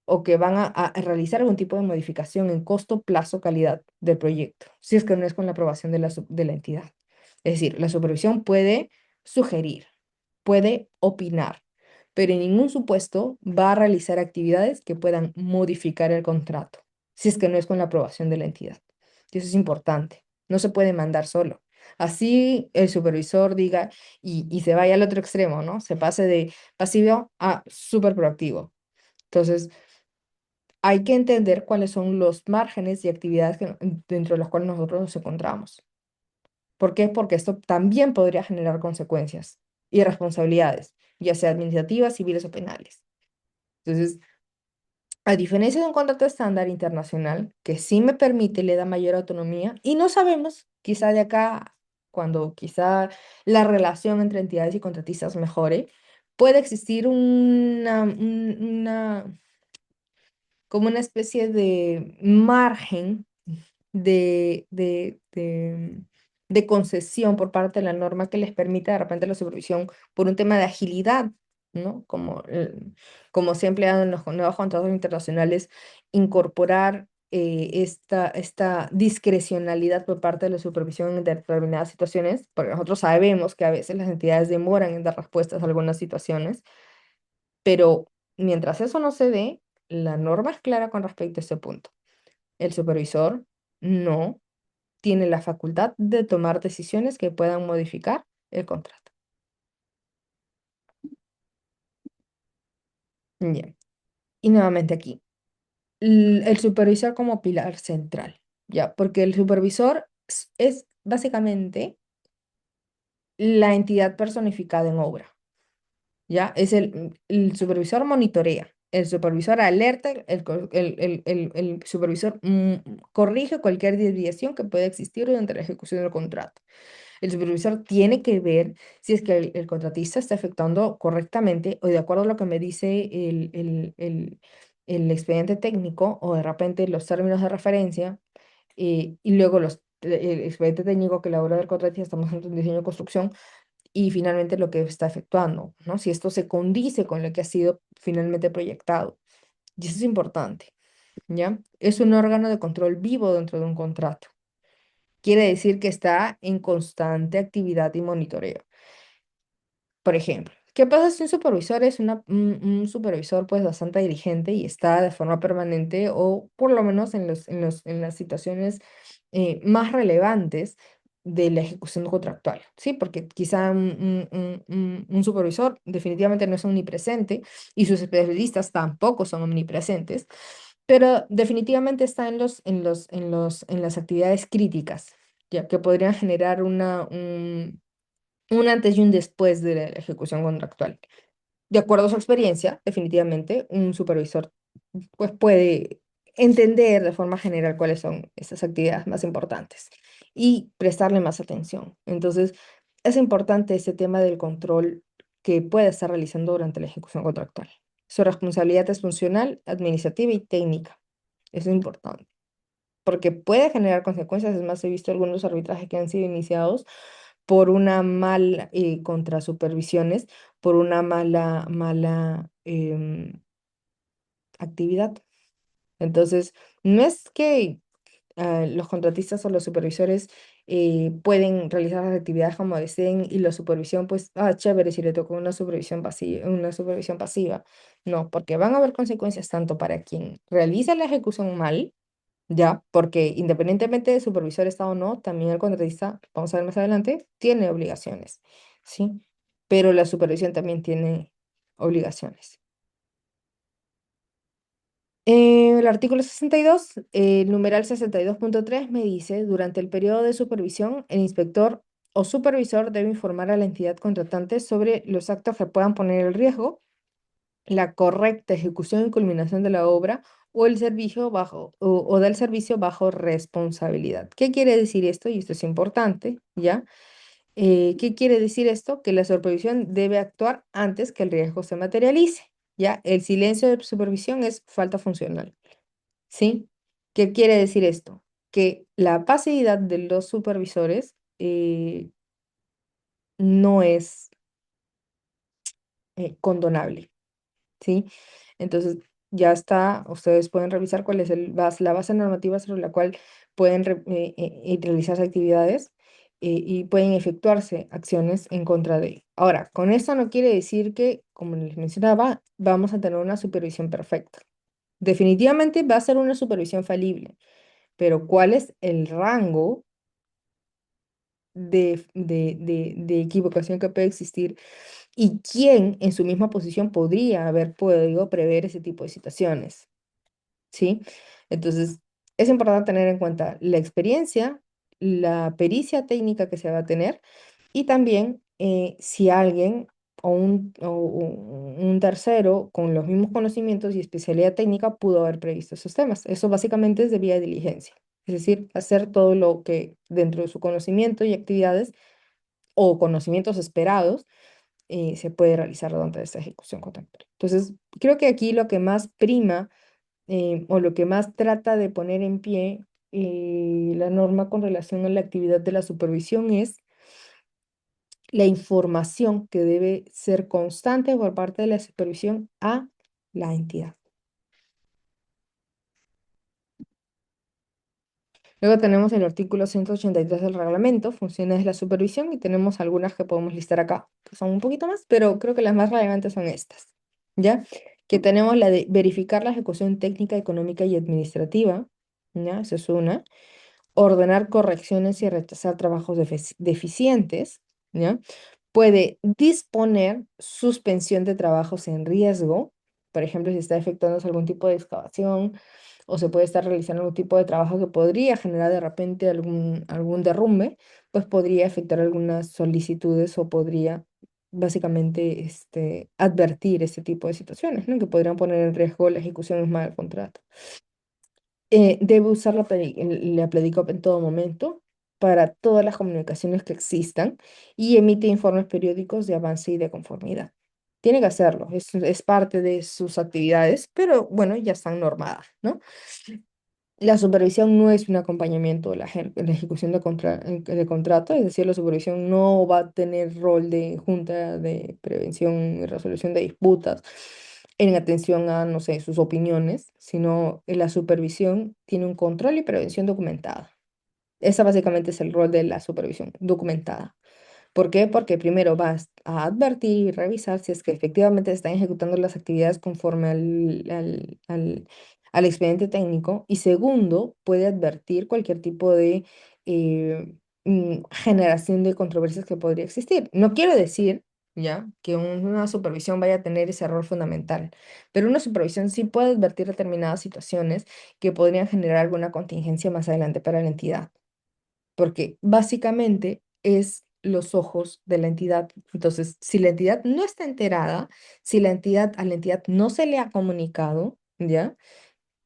o que van a realizar algún tipo de modificación en costo, plazo, calidad del proyecto, si es que no es con la aprobación de la entidad. Es decir, la supervisión puede sugerir, puede opinar, pero en ningún supuesto va a realizar actividades que puedan modificar el contrato, si es que no es con la aprobación de la entidad. Y eso es importante. No se puede mandar solo. Así el supervisor diga y se vaya al otro extremo, ¿no? Se pase de pasivo a súper proactivo. Entonces, hay que entender cuáles son los márgenes y actividades dentro de los cuales nosotros nos encontramos. ¿Por qué? Porque esto también podría generar consecuencias y responsabilidades, ya sea administrativas, civiles o penales. Entonces, a diferencia de un contrato estándar internacional, que sí me permite, le da mayor autonomía, y no sabemos, quizá de acá, cuando quizá la relación entre entidades y contratistas mejore, puede existir como una especie de margen de, de, de, de concesión por parte de la norma que les permita de repente la supervisión por un tema de agilidad, ¿no? Como se ha empleado en los nuevos contratos internacionales, incorporar esta discrecionalidad por parte de la supervisión en determinadas situaciones, porque nosotros sabemos que a veces las entidades demoran en dar respuestas a algunas situaciones, pero mientras eso no se dé, la norma es clara con respecto a ese punto. El supervisor no tiene la facultad de tomar decisiones que puedan modificar el contrato. Bien. Y nuevamente aquí, el supervisor como pilar central, ¿ya? Porque el supervisor es básicamente la entidad personificada en obra. ¿Ya? El supervisor monitorea, el supervisor alerta, el supervisor corrige cualquier desviación que pueda existir durante la ejecución del contrato. El supervisor tiene que ver si es que el contratista está efectuando correctamente o de acuerdo a lo que me dice el expediente técnico o de repente los términos de referencia y luego el expediente técnico que elabora el contratista, estamos haciendo un diseño de construcción y finalmente lo que está efectuando, ¿no? Si esto se condice con lo que ha sido finalmente proyectado. Y eso es importante, ¿ya? Es un órgano de control vivo dentro de un contrato. Quiere decir que está en constante actividad y monitoreo. Por ejemplo, ¿qué pasa si un supervisor es un supervisor pues bastante diligente y está de forma permanente o por lo menos en las situaciones más relevantes de la ejecución contractual? Sí, porque quizá un supervisor definitivamente no es omnipresente y sus especialistas tampoco son omnipresentes, pero definitivamente está en las actividades críticas, ya que podrían generar un antes y un después de la ejecución contractual. De acuerdo a su experiencia, definitivamente, un supervisor pues, puede entender de forma general cuáles son esas actividades más importantes y prestarle más atención. Entonces, es importante ese tema del control que puede estar realizando durante la ejecución contractual. Su responsabilidad es funcional, administrativa y técnica. Eso es importante, porque puede generar consecuencias. Es más, he visto algunos arbitrajes que han sido iniciados por una mala contra supervisiones, por una mala actividad. Entonces, no es que los contratistas o los supervisores pueden realizar las actividades como deseen y la supervisión, pues, chévere, si le tocó una supervisión pasiva. No, porque van a haber consecuencias tanto para quien realiza la ejecución mal, ya, porque independientemente de supervisor está o no, también el contratista, vamos a ver más adelante, tiene obligaciones, ¿sí? Pero la supervisión también tiene obligaciones. El artículo 62, el numeral 62.3 me dice, durante el periodo de supervisión, el inspector o supervisor debe informar a la entidad contratante sobre los actos que puedan poner en riesgo la correcta ejecución y culminación de la obra o el servicio o del servicio bajo responsabilidad. ¿Qué quiere decir esto? Y esto es importante, ¿ya? ¿Qué quiere decir esto? Que la supervisión debe actuar antes que el riesgo se materialice, ¿ya? El silencio de supervisión es falta funcional, ¿sí? ¿Qué quiere decir esto? Que la pasividad de los supervisores no es condonable, ¿sí? Entonces, ya está, ustedes pueden revisar cuál es la base normativa sobre la cual pueden realizarse actividades y pueden efectuarse acciones en contra de él. Ahora, con esto no quiere decir que, como les mencionaba, vamos a tener una supervisión perfecta. Definitivamente va a ser una supervisión falible, pero ¿cuál es el rango de equivocación que puede existir y quién en su misma posición podría haber podido prever ese tipo de situaciones? ¿Sí? Entonces, es importante tener en cuenta la experiencia, la pericia técnica que se va a tener y también si alguien o un tercero con los mismos conocimientos y especialidad técnica pudo haber previsto esos temas. Eso básicamente es de vía de diligencia, es decir, hacer todo lo que dentro de su conocimiento y actividades o conocimientos esperados se puede realizar durante esta ejecución contemporánea. Entonces, creo que aquí lo que más prima o lo que más trata de poner en pie la norma con relación a la actividad de la supervisión es la información que debe ser constante por parte de la supervisión a la entidad. Luego tenemos el artículo 183 del reglamento, funciones de la supervisión, y tenemos algunas que podemos listar acá, que son un poquito más, pero creo que las más relevantes son estas, ¿ya? Que tenemos la de verificar la ejecución técnica, económica y administrativa, ¿ya? Esa es una. Ordenar correcciones y rechazar trabajos deficientes, ¿ya? Puede disponer suspensión de trabajos en riesgo, por ejemplo, si está efectuándose algún tipo de excavación o se puede estar realizando algún tipo de trabajo que podría generar de repente algún derrumbe, pues podría efectuar algunas solicitudes o podría básicamente advertir este tipo de situaciones, ¿no? Que podrían poner en riesgo la ejecución misma del contrato. Debe usar la Pledicop en todo momento para todas las comunicaciones que existan y emite informes periódicos de avance y de conformidad. Tiene que hacerlo, es parte de sus actividades, pero bueno, ya están normadas, ¿no? La supervisión no es un acompañamiento de la ejecución de contrato, es decir, la supervisión no va a tener rol de junta de prevención y resolución de disputas en atención a, no sé, sus opiniones, sino la supervisión tiene un control y prevención documentada. Ese básicamente es el rol de la supervisión documentada. ¿Por qué? Porque primero vas a advertir y revisar si es que efectivamente se están ejecutando las actividades conforme al expediente técnico. Y segundo, puede advertir cualquier tipo de generación de controversias que podría existir. No quiero decir, ya, que una supervisión vaya a tener ese rol fundamental, pero una supervisión sí puede advertir determinadas situaciones que podrían generar alguna contingencia más adelante para la entidad porque básicamente es los ojos de la entidad. Entonces, si la entidad no está enterada, si a la entidad no se le ha comunicado, ¿ya?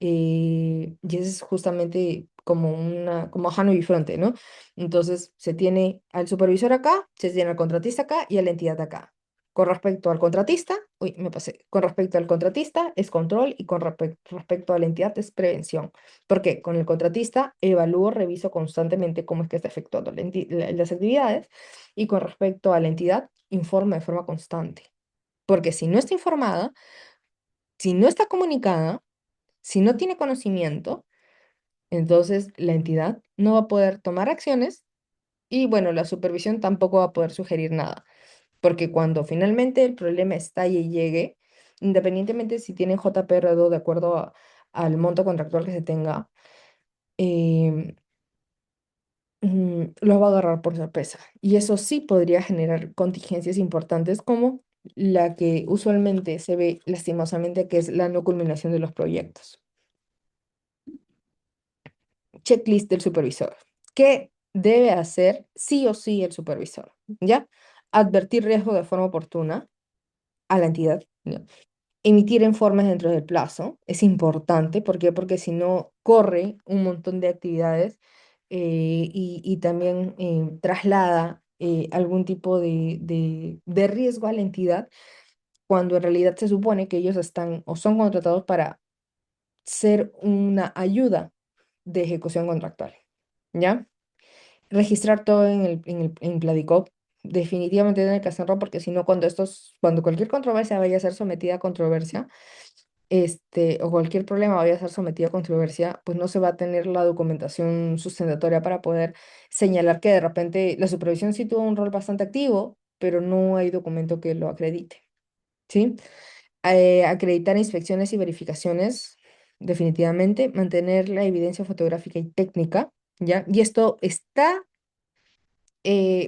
Y eso es justamente como Jano y Fronte, ¿no? Entonces, se tiene al supervisor acá, se tiene al contratista acá y a la entidad acá. Con respecto al contratista, uy, me pasé. Con respecto al contratista es control y con respecto a la entidad es prevención. Porque con el contratista evalúo, reviso constantemente cómo es que está efectuando las actividades y con respecto a la entidad informa de forma constante. Porque si no está informada, si no está comunicada, si no tiene conocimiento, entonces la entidad no va a poder tomar acciones y bueno, la supervisión tampoco va a poder sugerir nada, porque cuando finalmente el problema estalle y llegue, independientemente si tienen JPR2 de acuerdo al monto contractual que se tenga, em, los va a agarrar por sorpresa. Y eso sí podría generar contingencias importantes como la que usualmente se ve lastimosamente, que es la no culminación de los proyectos. checklist del supervisor. ¿Qué debe hacer sí o sí el supervisor? ¿Ya? Advertir riesgo de forma oportuna a la entidad, ¿ya? Emitir informes dentro del plazo es importante. ¿Por qué? Porque si no, corre un montón de actividades y también traslada algún tipo de riesgo a la entidad cuando en realidad se supone que ellos están o son contratados para ser una ayuda de ejecución contractual. ¿Ya? Registrar todo en Pladicop. Definitivamente tiene que hacerlo porque si no, cuando cualquier controversia vaya a ser sometida a controversia, o cualquier problema vaya a ser sometido a controversia, pues no se va a tener la documentación sustentatoria para poder señalar que de repente la supervisión sí tuvo un rol bastante activo, pero no hay documento que lo acredite, ¿sí? Acreditar inspecciones y verificaciones, definitivamente, mantener la evidencia fotográfica y técnica, ¿ya? Y esto está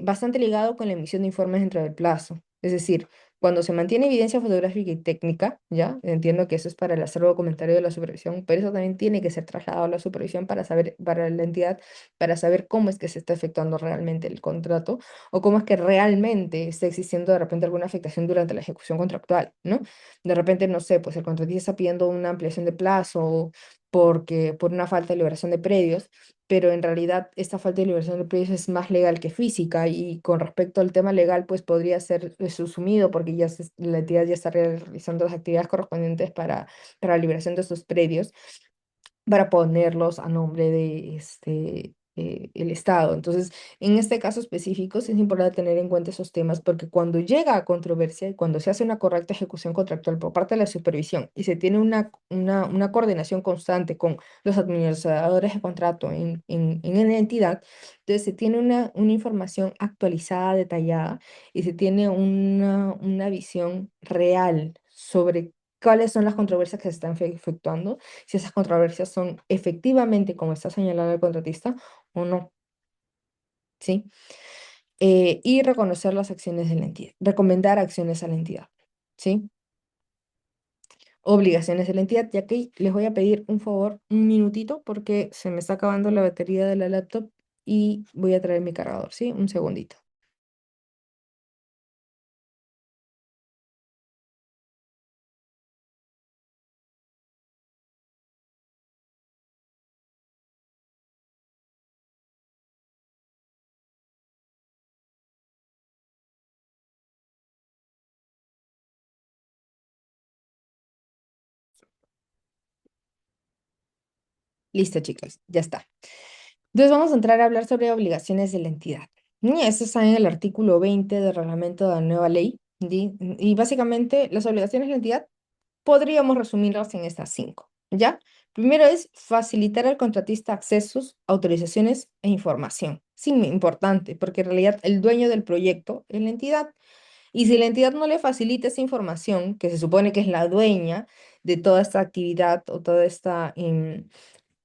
bastante ligado con la emisión de informes dentro del plazo. Es decir, cuando se mantiene evidencia fotográfica y técnica, ya entiendo que eso es para el acervo documentario de la supervisión, pero eso también tiene que ser trasladado a la supervisión para saber, para la entidad, para saber cómo es que se está efectuando realmente el contrato o cómo es que realmente está existiendo de repente alguna afectación durante la ejecución contractual, ¿no? De repente, no sé, pues el contratista está pidiendo una ampliación de plazo porque por una falta de liberación de predios, pero en realidad esta falta de liberación de predios es más legal que física y con respecto al tema legal pues podría ser subsumido porque la entidad ya está realizando las actividades correspondientes para la liberación de estos predios para ponerlos a nombre de el Estado. Entonces, en este caso específico, sí es importante tener en cuenta esos temas porque cuando llega a controversia y cuando se hace una correcta ejecución contractual por parte de la supervisión y se tiene una coordinación constante con los administradores de contrato en la entidad, entonces se tiene una información actualizada, detallada y se tiene una visión real sobre cuáles son las controversias que se están efectuando, si esas controversias son efectivamente como está señalando el contratista o no, ¿sí? Y reconocer las acciones de la entidad, recomendar acciones a la entidad, ¿sí? Obligaciones de la entidad, ya que les voy a pedir un favor, un minutito, porque se me está acabando la batería de la laptop y voy a traer mi cargador, ¿sí? Un segundito. Listo, chicos, ya está. Entonces vamos a entrar a hablar sobre obligaciones de la entidad. Y esto está en el artículo 20 del reglamento de la nueva ley. Y básicamente las obligaciones de la entidad podríamos resumirlas en estas cinco, ¿ya? Primero es facilitar al contratista accesos, autorizaciones e información. Sí, importante, porque en realidad el dueño del proyecto es la entidad. Y si la entidad no le facilita esa información, que se supone que es la dueña de toda esta actividad o toda esta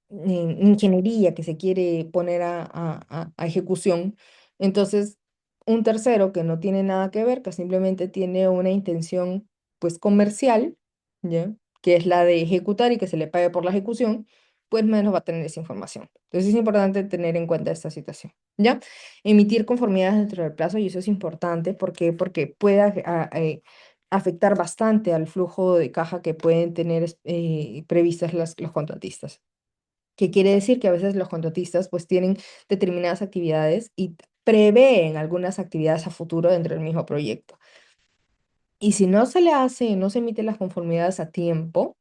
ingeniería que se quiere poner a ejecución. Entonces, un tercero que no tiene nada que ver, que simplemente tiene una intención pues comercial, ¿ya? Que es la de ejecutar y que se le pague por la ejecución, pues menos va a tener esa información. Entonces es importante tener en cuenta esta situación, ¿ya? Emitir conformidades dentro del plazo y eso es importante porque puede afectar bastante al flujo de caja que pueden tener previstas los contratistas. ¿Qué quiere decir? Que a veces los contratistas pues tienen determinadas actividades y prevén algunas actividades a futuro dentro del mismo proyecto. Y si no se le hace, no se emiten las conformidades a tiempo,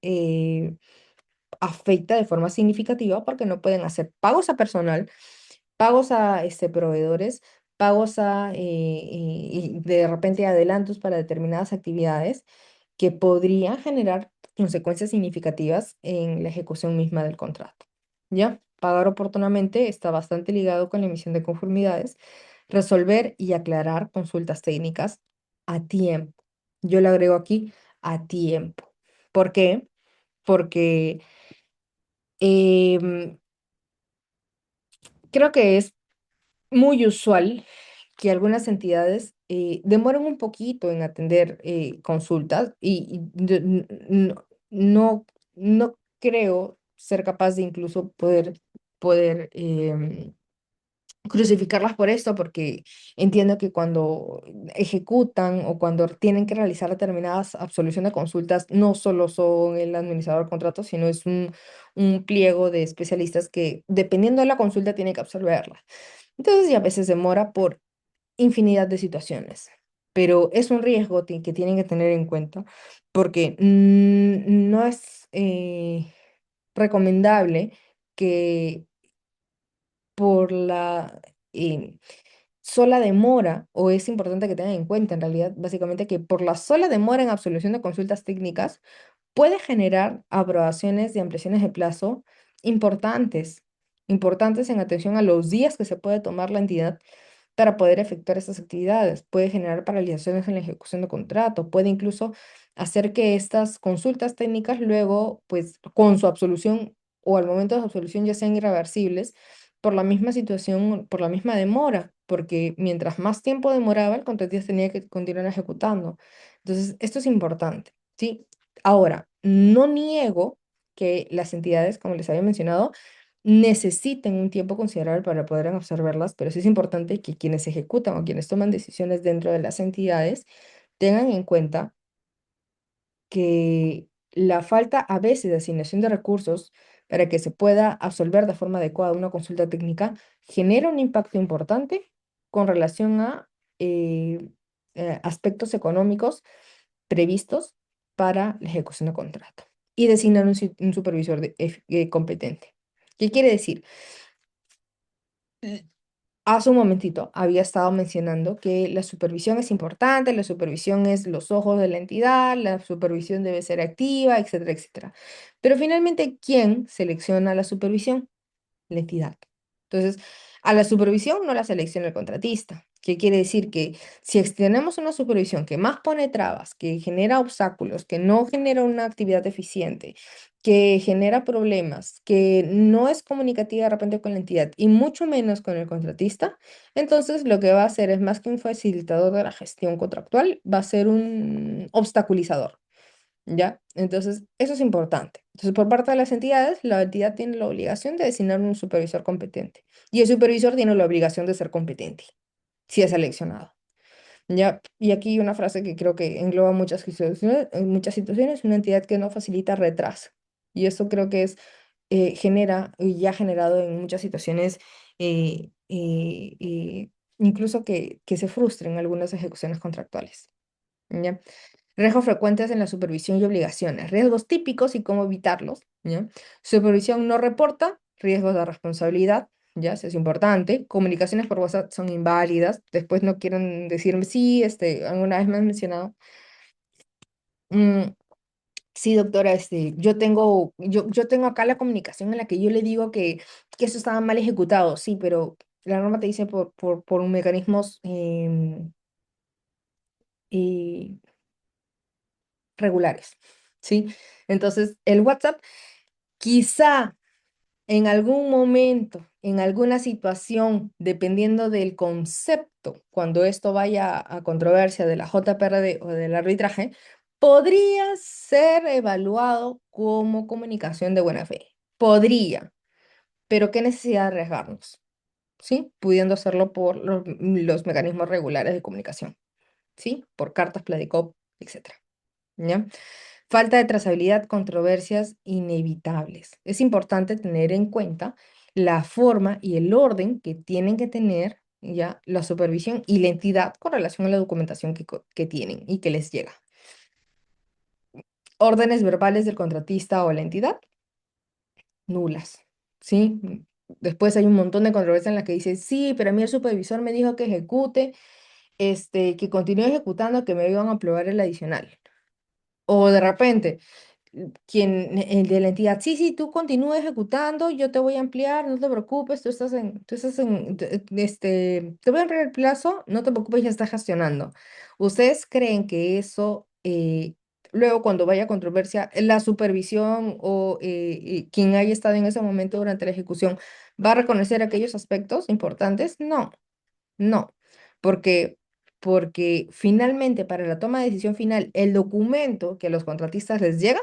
eh, afecta de forma significativa porque no pueden hacer pagos a personal, pagos a proveedores, pagos y de repente adelantos para determinadas actividades que podrían generar consecuencias significativas en la ejecución misma del contrato. ¿Ya? Pagar oportunamente está bastante ligado con la emisión de conformidades, resolver y aclarar consultas técnicas a tiempo. Yo le agrego aquí a tiempo. ¿Por qué? Porque em, creo que es muy usual que algunas entidades demoren un poquito en atender consultas y no creo ser capaz de incluso poder poder crucificarlas por esto, porque entiendo que cuando ejecutan o cuando tienen que realizar determinadas absolución de consultas, no solo son el administrador de contratos, sino es un pliego de especialistas que, dependiendo de la consulta, tiene que absolverla. Entonces, y a veces demora por infinidad de situaciones, pero es un riesgo que tienen que tener en cuenta, porque no es recomendable que por la sola demora, o es importante que tengan en cuenta en realidad, básicamente, que por la sola demora en absolución de consultas técnicas puede generar aprobaciones y ampliaciones de plazo importantes, importantes en atención a los días que se puede tomar la entidad para poder efectuar estas actividades. Puede generar paralizaciones en la ejecución de contrato, puede incluso hacer que estas consultas técnicas luego, pues con su absolución o al momento de su absolución ya sean irreversibles por la misma situación, por la misma demora, porque mientras más tiempo demoraba, el contratista tenía que continuar ejecutando. Entonces, esto es importante, ¿sí? Ahora, no niego que las entidades, como les había mencionado, necesiten un tiempo considerable para poder absorberlas, pero sí es importante que quienes ejecutan o quienes toman decisiones dentro de las entidades tengan en cuenta que la falta a veces de asignación de recursos para que se pueda absolver de forma adecuada una consulta técnica genera un impacto importante con relación a eh, aspectos económicos previstos para la ejecución de contrato y designar un supervisor competente. ¿Qué quiere decir? Hace un momentito había estado mencionando que la supervisión es importante, la supervisión es los ojos de la entidad, la supervisión debe ser activa, etcétera, etcétera. Pero finalmente, ¿quién selecciona la supervisión? La entidad. Entonces, a la supervisión no la selecciona el contratista. ¿Qué quiere decir? Que si tenemos una supervisión que más pone trabas, que genera obstáculos, que no genera una actividad eficiente, que genera problemas, que no es comunicativa de repente con la entidad y mucho menos con el contratista, entonces lo que va a hacer es más que un facilitador de la gestión contractual, va a ser un obstaculizador. ¿Ya? Entonces, eso es importante. Entonces, por parte de las entidades, la entidad tiene la obligación de designar un supervisor competente y el supervisor tiene la obligación de ser competente, si es seleccionado. ¿Ya? Y aquí una frase que creo que engloba muchas situaciones, una entidad que no facilita retraso. Y eso creo que es, genera y ya ha generado en muchas situaciones, incluso que se frustren algunas ejecuciones contractuales. ¿Ya? Riesgos frecuentes en la supervisión y obligaciones. Riesgos típicos y cómo evitarlos. ¿Ya? Supervisión no reporta. Riesgos de responsabilidad. ¿Ya? Eso es importante. Comunicaciones por WhatsApp son inválidas. Después no quieren decirme, sí, alguna vez me han mencionado. "Mm, sí, doctora, yo tengo acá la comunicación en la que yo le digo que eso estaba mal ejecutado. Sí, pero la norma te dice por mecanismos eh, regulares. ¿Sí? Entonces, el WhatsApp quizá en algún momento, en alguna situación, dependiendo del concepto, cuando esto vaya a controversia de la JPRD o del arbitraje, podría ser evaluado como comunicación de buena fe. Podría, pero qué necesidad de arriesgarnos, ¿sí? Pudiendo hacerlo por los mecanismos regulares de comunicación, ¿sí? Por cartas, Pladicop, etcétera. ¿Ya? Falta de trazabilidad, controversias inevitables. Es importante tener en cuenta la forma y el orden que tienen que tener ya la supervisión y la entidad con relación a la documentación que tienen y que les llega. Órdenes verbales del contratista o la entidad, nulas, ¿sí? Después hay un montón de controversias en las que dice, sí, pero a mí el supervisor me dijo que ejecute, que continúe ejecutando, que me iban a aprobar el adicional. O de repente, el de la entidad, sí, sí, tú continúa ejecutando, yo te voy a ampliar, no te preocupes, te voy a ampliar el plazo, no te preocupes, ya está gestionando. ¿Ustedes creen que eso, luego cuando vaya a controversia, la supervisión o quien haya estado en ese momento durante la ejecución va a reconocer aquellos aspectos importantes? No, no, porque, porque finalmente para la toma de decisión final, el documento que a los contratistas les llega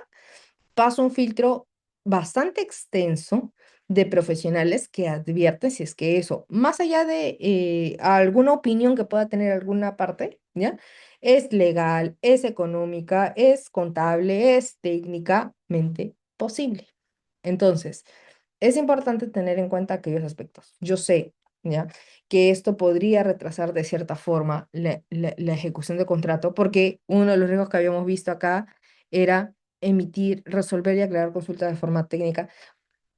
pasa un filtro bastante extenso de profesionales que advierten si es que eso, más allá de alguna opinión que pueda tener alguna parte, ¿ya? Es legal, es económica, es contable, es técnicamente posible. Entonces, es importante tener en cuenta aquellos aspectos. Yo sé, ¿ya? Que esto podría retrasar de cierta forma la ejecución de contrato, porque uno de los riesgos que habíamos visto acá era emitir, resolver y aclarar consultas de forma técnica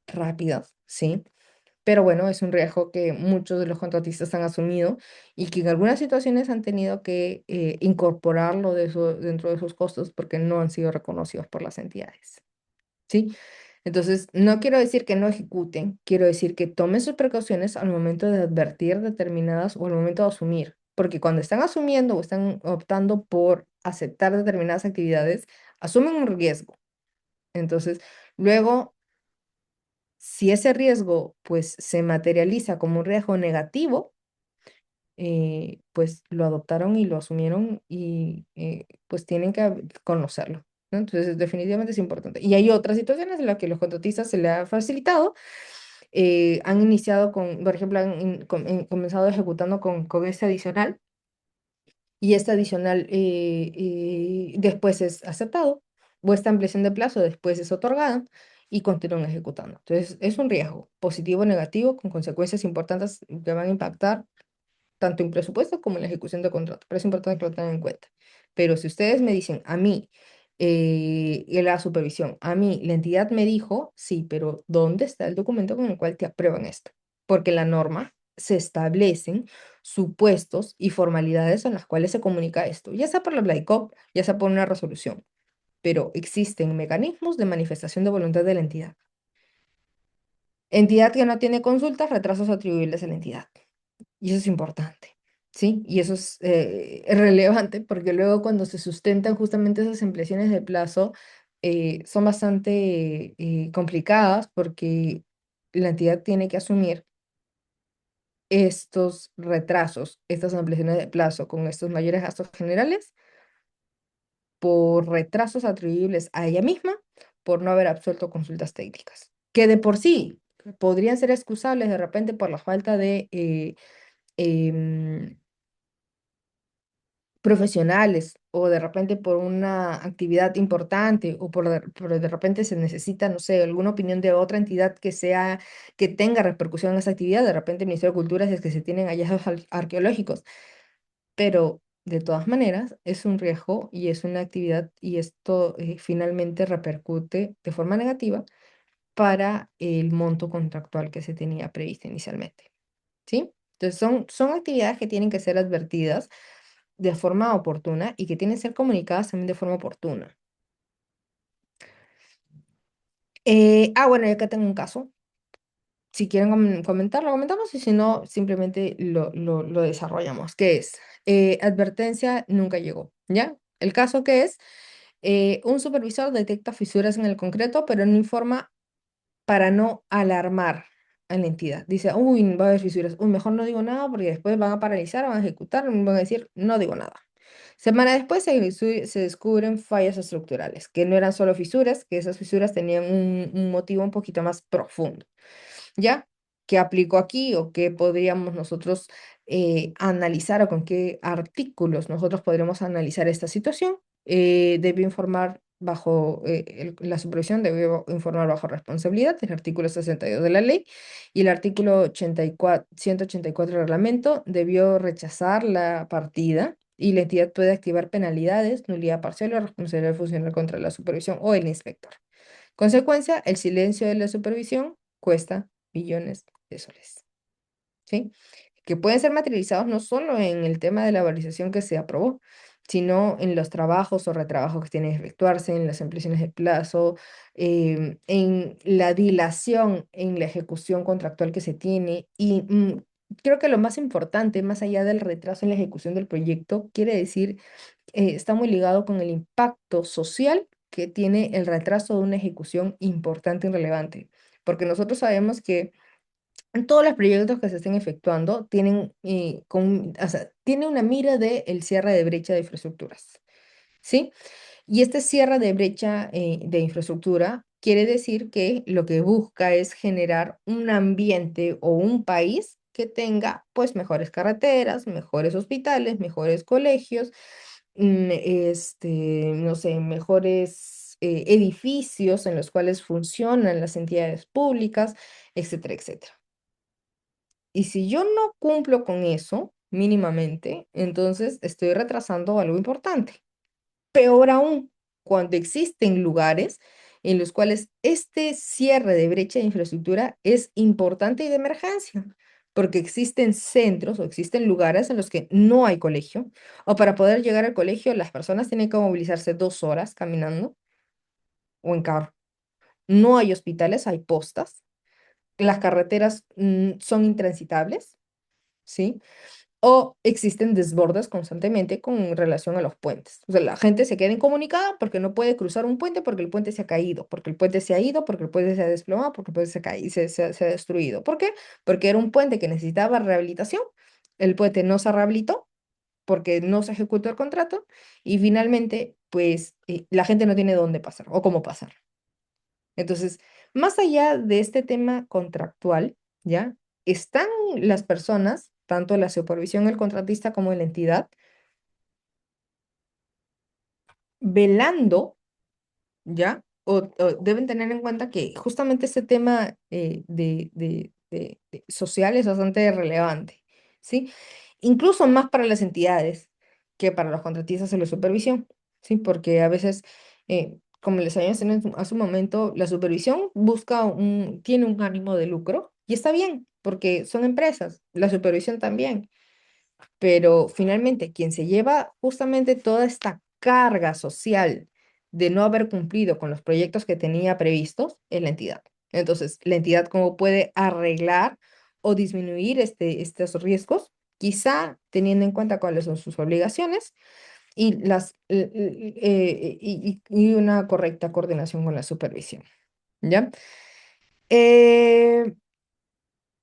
rápida, ¿sí? Pero bueno, es un riesgo que muchos de los contratistas han asumido y que en algunas situaciones han tenido que incorporarlo dentro de sus costos porque no han sido reconocidos por las entidades. ¿Sí? Entonces, no quiero decir que no ejecuten, quiero decir que tomen sus precauciones al momento de advertir determinadas o al momento de asumir, porque cuando están asumiendo o están optando por aceptar determinadas actividades, asumen un riesgo. Entonces, luego, si ese riesgo pues se materializa como un riesgo negativo, pues lo adoptaron y lo asumieron y pues tienen que conocerlo, ¿no? Entonces, definitivamente es importante. Y hay otras situaciones en las que los contratistas se les ha facilitado, han iniciado con, por ejemplo, comenzado ejecutando con este adicional y este adicional después es aceptado o esta ampliación de plazo después es otorgada y continúan ejecutando. Entonces, es un riesgo positivo o negativo con consecuencias importantes que van a impactar tanto en presupuesto como en la ejecución de contrato. Pero es importante que lo tengan en cuenta. Pero si ustedes me dicen, a mí, la supervisión, a mí, la entidad me dijo, sí, pero ¿dónde está el documento con el cual te aprueban esto? Porque la norma se establecen supuestos y formalidades en las cuales se comunica esto, ya sea por la BLAICOP, ya sea por una resolución, pero existen mecanismos de manifestación de voluntad de la entidad. Entidad que no tiene consultas, retrasos atribuibles a la entidad. Y eso es importante, ¿sí? Y eso es relevante porque luego cuando se sustentan justamente esas ampliaciones de plazo, son bastante complicadas porque la entidad tiene que asumir estos retrasos, estas ampliaciones de plazo con estos mayores gastos generales por retrasos atribuibles a ella misma por no haber absuelto consultas técnicas, que de por sí podrían ser excusables de repente por la falta de em, profesionales o de repente por una actividad importante o por de repente se necesita, no sé, alguna opinión de otra entidad que sea, que tenga repercusión en esa actividad, de repente el Ministerio de Cultura si es que se tienen hallazgos arqueológicos, pero de todas maneras es un riesgo y es una actividad y esto finalmente repercute de forma negativa para el monto contractual que se tenía previsto inicialmente, ¿sí? Entonces son actividades que tienen que ser advertidas de forma oportuna y que tienen que ser comunicadas también de forma oportuna. Bueno, yo acá tengo un caso. Si quieren comentarlo, comentamos y si no, simplemente lo desarrollamos. ¿Qué es? Advertencia nunca llegó, ¿ya? El caso que es, un supervisor detecta fisuras en el concreto, pero no informa para no alarmar a la entidad. Dice, uy, va a haber fisuras. Uy, mejor no digo nada porque después van a paralizar, van a ejecutar, van a decir, no digo nada. Semana después se descubren fallas estructurales, que no eran solo fisuras, que esas fisuras tenían un motivo un poquito más profundo. ¿Ya? ¿Qué aplico aquí o qué podríamos nosotros analizar o con qué artículos nosotros podremos analizar esta situación? Debe informar bajo la supervisión, debe informar bajo responsabilidad, el artículo 62 de la ley y el artículo 184 del reglamento debió rechazar la partida y la entidad puede activar penalidades, nulidad parcial o responsabilidad funcional contra la supervisión o el inspector. Consecuencia, el silencio de la supervisión cuesta millones de soles, ¿sí? Que pueden ser materializados no solo en el tema de la valorización que se aprobó, sino en los trabajos o retrabajos que tienen que efectuarse, en las ampliaciones de plazo, en la dilación en la ejecución contractual que se tiene. Y creo que lo más importante, más allá del retraso en la ejecución del proyecto, quiere decir, está muy ligado con el impacto social que tiene el retraso de una ejecución importante y relevante. Porque nosotros sabemos que todos los proyectos que se estén efectuando tienen, o sea, tiene una mira de el cierre de brecha de infraestructuras, ¿sí? Y este cierre de brecha de infraestructura quiere decir que lo que busca es generar un ambiente o un país que tenga pues mejores carreteras, mejores hospitales, mejores colegios, no sé, mejores edificios en los cuales funcionan las entidades públicas, etcétera, etcétera. Y si yo no cumplo con eso mínimamente, entonces estoy retrasando algo importante. Peor aún, cuando existen lugares en los cuales este cierre de brecha de infraestructura es importante y de emergencia, porque existen centros o existen lugares en los que no hay colegio, o para poder llegar al colegio las personas tienen que movilizarse 2 horas caminando o en carro. No hay hospitales, hay postas. Las carreteras son intransitables, ¿sí? O existen desbordes constantemente con relación a los puentes. O sea, la gente se queda incomunicada porque no puede cruzar un puente porque el puente se ha caído, porque el puente se ha ido, porque el puente se ha desplomado, porque el puente se ha caído, se ha destruido. ¿Por qué? Porque era un puente que necesitaba rehabilitación. El puente no se rehabilitó porque no se ejecutó el contrato y finalmente, pues, la gente no tiene dónde pasar o cómo pasar. Entonces, más allá de este tema contractual, ¿ya? Están las personas, tanto la supervisión, el contratista como la entidad, velando, ¿ya? O deben tener en cuenta que justamente este tema social es bastante relevante, ¿sí? Incluso más para las entidades que para los contratistas de la supervisión, ¿sí? Porque a veces, como les había mencionado hace un momento, la supervisión tiene un ánimo de lucro y está bien, porque son empresas, la supervisión también. Pero finalmente, quien se lleva justamente toda esta carga social de no haber cumplido con los proyectos que tenía previstos es la entidad. Entonces, la entidad cómo puede arreglar o disminuir estos riesgos, quizá teniendo en cuenta cuáles son sus obligaciones y, y una correcta coordinación con la supervisión. ¿Ya? Eh,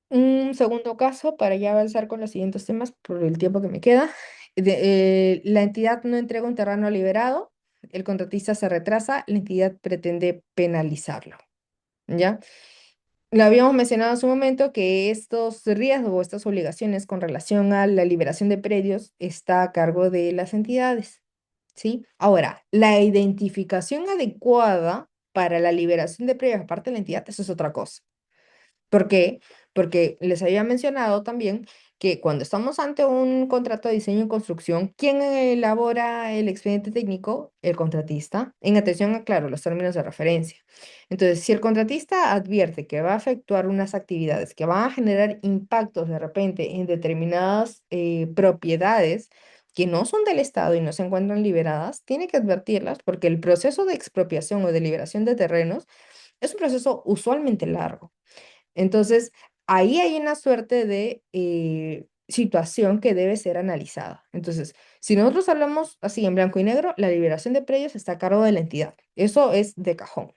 un segundo caso, para ya avanzar con los siguientes temas por el tiempo que me queda. La entidad no entrega un terreno liberado, el contratista se retrasa, la entidad pretende penalizarlo, ¿ya? Lo habíamos mencionado hace un momento que estos riesgos o estas obligaciones con relación a la liberación de predios está a cargo de las entidades, ¿sí? Ahora, la identificación adecuada para la liberación de predios aparte de la entidad, eso es otra cosa. ¿Por qué? Porque les había mencionado también que cuando estamos ante un contrato de diseño y construcción, ¿quién elabora el expediente técnico? El contratista, en atención a, claro, los términos de referencia. Entonces, si el contratista advierte que va a efectuar unas actividades que van a generar impactos de repente en determinadas propiedades que no son del Estado y no se encuentran liberadas, tiene que advertirlas porque el proceso de expropiación o de liberación de terrenos es un proceso usualmente largo. Entonces, ahí hay una suerte de situación que debe ser analizada. Entonces, si nosotros hablamos así en blanco y negro, la liberación de predios está a cargo de la entidad. Eso es de cajón.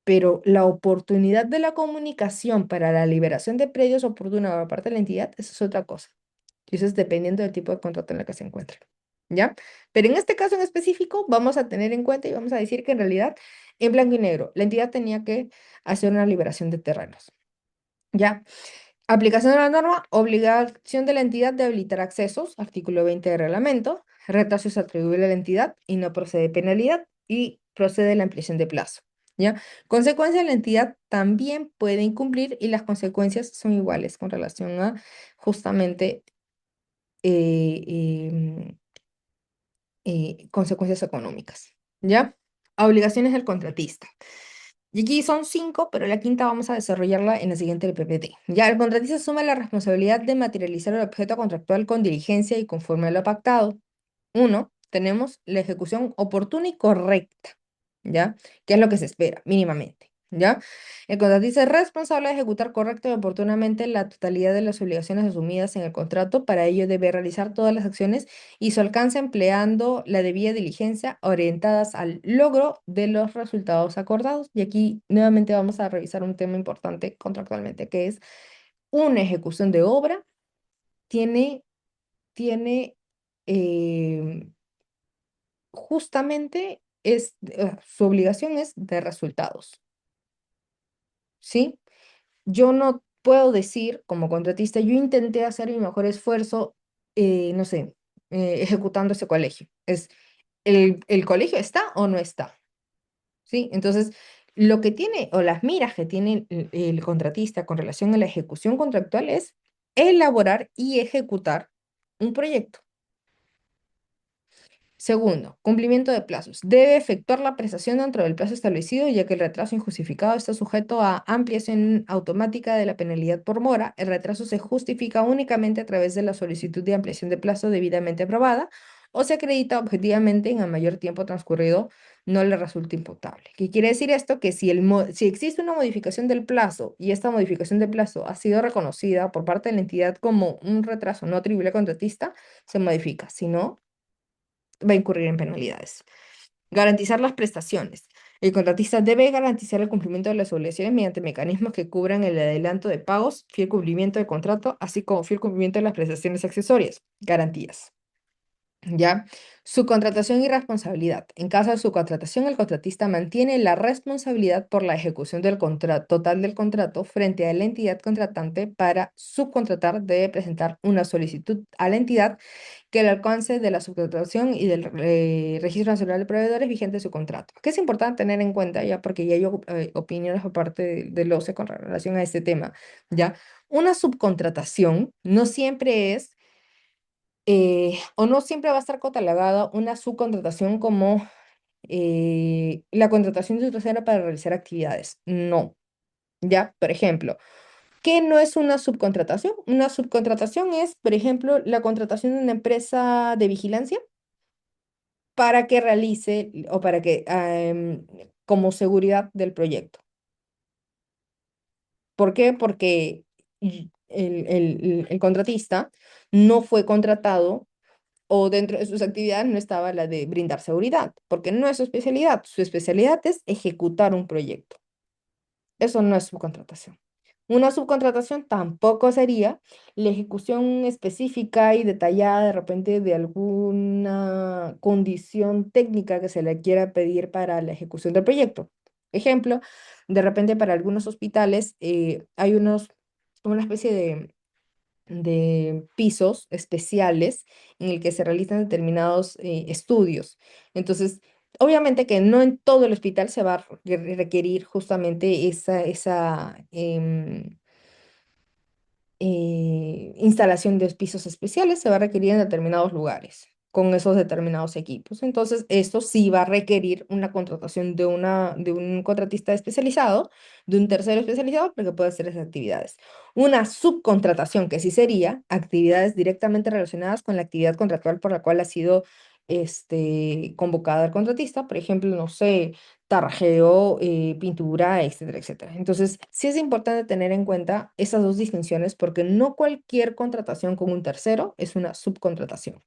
Pero la oportunidad de la comunicación para la liberación de predios oportuna por parte de la entidad, eso es otra cosa. Y eso es dependiendo del tipo de contrato en el que se encuentre. ¿Ya? Pero en este caso en específico, vamos a tener en cuenta y vamos a decir que en realidad, en blanco y negro, la entidad tenía que hacer una liberación de terrenos. ¿Ya? Aplicación de la norma, obligación de la entidad de habilitar accesos, artículo 20 del reglamento, retraso es atribuible a la entidad y no procede penalidad y procede la ampliación de plazo. ¿Ya? Consecuencias, la entidad también puede incumplir y las consecuencias son iguales con relación a justamente eh, em, consecuencias económicas. ¿Ya? Obligaciones del contratista. Y aquí son 5, pero la quinta vamos a desarrollarla en la siguiente PPT. Ya, el contratista asume la responsabilidad de materializar el objeto contractual con diligencia y conforme a lo pactado. Uno, tenemos la ejecución oportuna y correcta, ¿ya? ¿Qué es lo que se espera, mínimamente? ¿Ya? El contratista es responsable de ejecutar correcta y oportunamente la totalidad de las obligaciones asumidas en el contrato. Para ello debe realizar todas las acciones y su alcance empleando la debida diligencia orientadas al logro de los resultados acordados. Y aquí nuevamente vamos a revisar un tema importante contractualmente, que es una ejecución de obra tiene, tiene justamente su obligación es de resultados, ¿sí? Yo no puedo decir como contratista, yo intenté hacer mi mejor esfuerzo, no sé, ejecutando ese colegio. ¿El colegio está o no está? ¿Sí? Entonces, lo que tiene o las miras que tiene el contratista con relación a la ejecución contractual es elaborar y ejecutar un proyecto. Segundo, cumplimiento de plazos. Debe efectuar la prestación dentro del plazo establecido, ya que el retraso injustificado está sujeto a ampliación automática de la penalidad por mora. El retraso se justifica únicamente a través de la solicitud de ampliación de plazo debidamente aprobada o se acredita objetivamente en el mayor tiempo transcurrido no le resulta imputable. ¿Qué quiere decir esto? Que si existe una modificación del plazo y esta modificación de plazo ha sido reconocida por parte de la entidad como un retraso no atribuible al contratista, se modifica. Si no, va a incurrir en penalidades. Garantizar las prestaciones. El contratista debe garantizar el cumplimiento de las obligaciones mediante mecanismos que cubran el adelanto de pagos, fiel cumplimiento del contrato, así como fiel cumplimiento de las prestaciones accesorias. Garantías. ¿Ya? Subcontratación y responsabilidad. En caso de subcontratación, el contratista mantiene la responsabilidad por la ejecución del contrato total del contrato frente a la entidad contratante. Para subcontratar, debe presentar una solicitud a la entidad que el alcance de la subcontratación y del Registro Nacional de Proveedores vigente de su contrato. ¿Qué es importante tener en cuenta ya? Porque ya hay opiniones por parte del OCE con relación a este tema, ¿ya? Una subcontratación no siempre es o no siempre va a estar catalogada una subcontratación como la contratación de un tercero para realizar actividades. No, ¿ya? Por ejemplo, ¿qué no es una subcontratación? Una subcontratación es, por ejemplo, la contratación de una empresa de vigilancia para que realice o para que, como seguridad del proyecto. ¿Por qué? Porque el contratista no fue contratado o dentro de sus actividades no estaba la de brindar seguridad, porque no es su especialidad. Su especialidad es ejecutar un proyecto. Eso no es subcontratación. Una subcontratación tampoco sería la ejecución específica y detallada de repente de alguna condición técnica que se le quiera pedir para la ejecución del proyecto. Ejemplo, de repente para algunos hospitales hay una especie de pisos especiales en el que se realizan determinados estudios. Entonces, obviamente que no en todo el hospital se va a requerir justamente esa instalación de pisos especiales, se va a requerir en determinados lugares con esos determinados equipos. Entonces, esto sí va a requerir una contratación de un contratista especializado, de un tercero especializado, para que pueda hacer esas actividades. Una subcontratación, que sí sería actividades directamente relacionadas con la actividad contractual por la cual ha sido convocada el contratista, por ejemplo, no sé, tarjeo, pintura, etcétera, etcétera. Entonces, sí es importante tener en cuenta esas dos distinciones porque no cualquier contratación con un tercero es una subcontratación.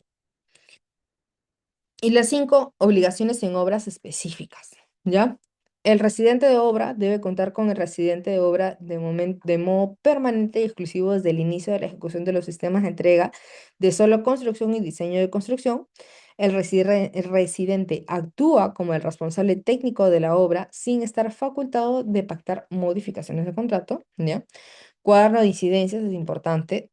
Y las cinco, obligaciones en obras específicas, ¿ya? El residente de obra debe contar con el residente de obra de modo permanente y exclusivo desde el inicio de la ejecución de los sistemas de entrega de solo construcción y diseño de construcción. El residente actúa como el responsable técnico de la obra sin estar facultado de pactar modificaciones de contrato, ¿ya? Cuaderno de incidencias es importante.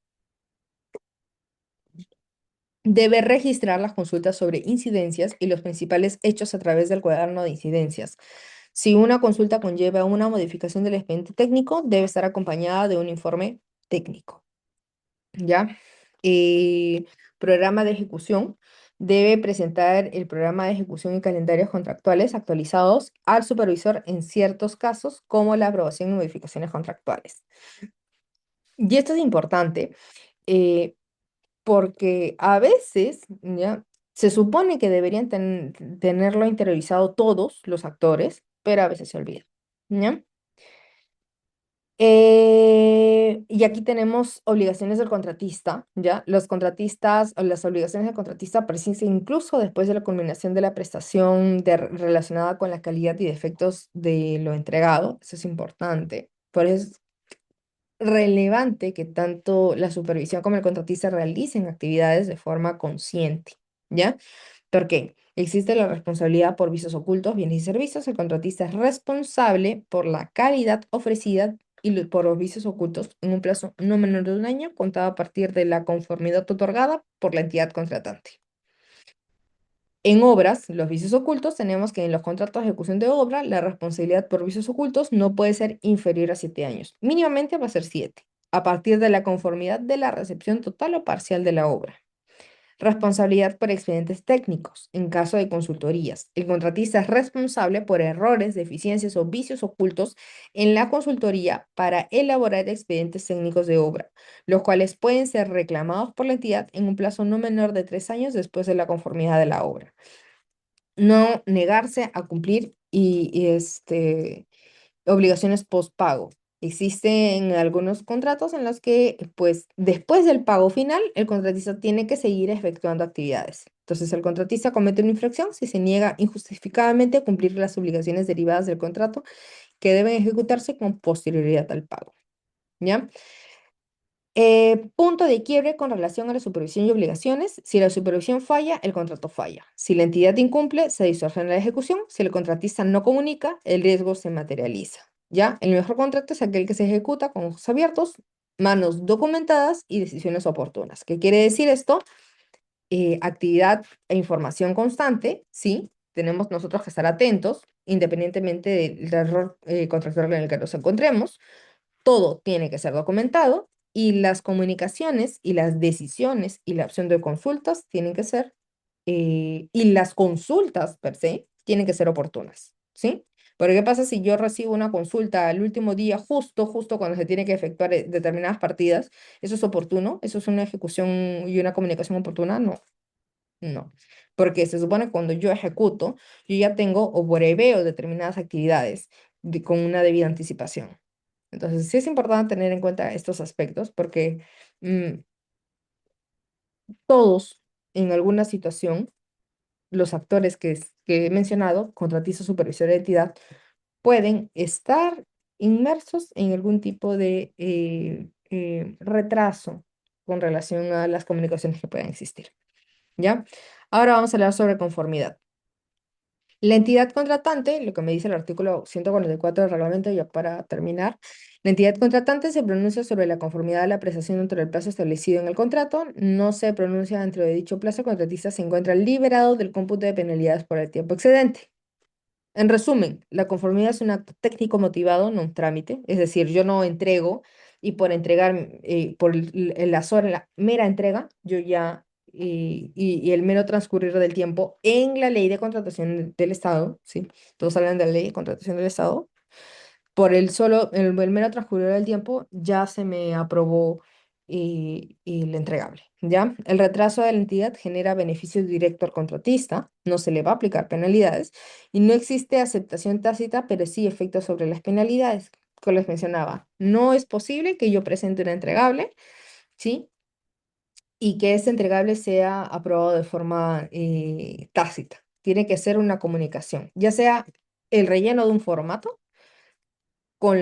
Debe registrar las consultas sobre incidencias y los principales hechos a través del cuaderno de incidencias. Si una consulta conlleva una modificación del expediente técnico, debe estar acompañada de un informe técnico. ¿Ya? Eh, Programa de ejecución. Debe presentar el programa de ejecución y calendarios contractuales actualizados al supervisor en ciertos casos, como la aprobación y modificaciones contractuales. Y esto es importante eh, porque a veces, ¿ya? Se supone que deberían tenerlo interiorizado todos los actores, pero a veces se olvida, ¿ya? Y aquí tenemos obligaciones del contratista, ¿ya? Los contratistas o las obligaciones del contratista persisten incluso después de la culminación de la prestación relacionada con la calidad y defectos de lo entregado. Eso es importante. Por eso es relevante que tanto la supervisión como el contratista realicen actividades de forma consciente, ¿ya? ¿Por qué? Existe la responsabilidad por vicios ocultos, bienes y servicios. El contratista es responsable por la calidad ofrecida y por los vicios ocultos en un plazo no menor de un año, contado a partir de la conformidad otorgada por la entidad contratante. En obras, los vicios ocultos, tenemos que en los contratos de ejecución de obra, la responsabilidad por vicios ocultos no puede ser inferior a 7 años. Mínimamente va a ser 7, a partir de la conformidad de la recepción total o parcial de la obra. Responsabilidad por expedientes técnicos. En caso de consultorías, el contratista es responsable por errores, deficiencias o vicios ocultos en la consultoría para elaborar expedientes técnicos de obra, los cuales pueden ser reclamados por la entidad en un plazo no menor de 3 años después de la conformidad de la obra. No negarse a cumplir obligaciones postpago. Existen algunos contratos en los que, pues, después del pago final, el contratista tiene que seguir efectuando actividades. Entonces, el contratista comete una infracción si se niega injustificadamente a cumplir las obligaciones derivadas del contrato que deben ejecutarse con posterioridad al pago. ¿Ya? Punto de quiebre con relación a la supervisión y obligaciones. Si la supervisión falla, el contrato falla. Si la entidad incumple, se distorsiona la ejecución. Si el contratista no comunica, el riesgo se materializa. ¿Ya? El mejor contrato es aquel que se ejecuta con ojos abiertos, manos documentadas y decisiones oportunas. ¿Qué quiere decir esto? Actividad e información constante, ¿sí? Tenemos nosotros que estar atentos, independientemente del error contractual en el que nos encontremos. Todo tiene que ser documentado y las comunicaciones y las decisiones y la opción de consultas tienen que ser, y las consultas per se, tienen que ser oportunas, ¿sí? Porque ¿qué pasa si yo recibo una consulta al último día, justo cuando se tiene que efectuar determinadas partidas? ¿Eso es oportuno? ¿Eso es una ejecución y una comunicación oportuna? No, no. Porque se supone que cuando yo ejecuto, yo ya tengo o preveo determinadas actividades con una debida anticipación. Entonces, sí es importante tener en cuenta estos aspectos porque mm, todos, en alguna situación, los actores que he mencionado, contratista, supervisor de entidad, pueden estar inmersos en algún tipo de retraso con relación a las comunicaciones que puedan existir. ¿Ya? Ahora vamos a hablar sobre conformidad. La entidad contratante, lo que me dice el artículo 144 del reglamento, ya para terminar, la entidad contratante se pronuncia sobre la conformidad de la prestación dentro del plazo establecido en el contrato, no se pronuncia dentro de dicho plazo, el contratista se encuentra liberado del cómputo de penalidades por el tiempo excedente. En resumen, la conformidad es un acto técnico motivado, no un trámite, es decir, yo no entrego y por entregar, por la mera entrega, yo ya, y el mero transcurrir del tiempo en la ley de contratación del Estado, ¿sí? Todos hablan de la ley de contratación del Estado, por el mero transcurrir del tiempo ya se me aprobó el entregable, ¿ya? El retraso de la entidad genera beneficio directo al contratista, no se le va a aplicar penalidades y no existe aceptación tácita, pero sí efectos sobre las penalidades. Como les mencionaba, no es posible que yo presente un entregable, ¿sí? Y que este entregable sea aprobado de forma tácita. Tiene que ser una comunicación, ya sea el relleno de un formato con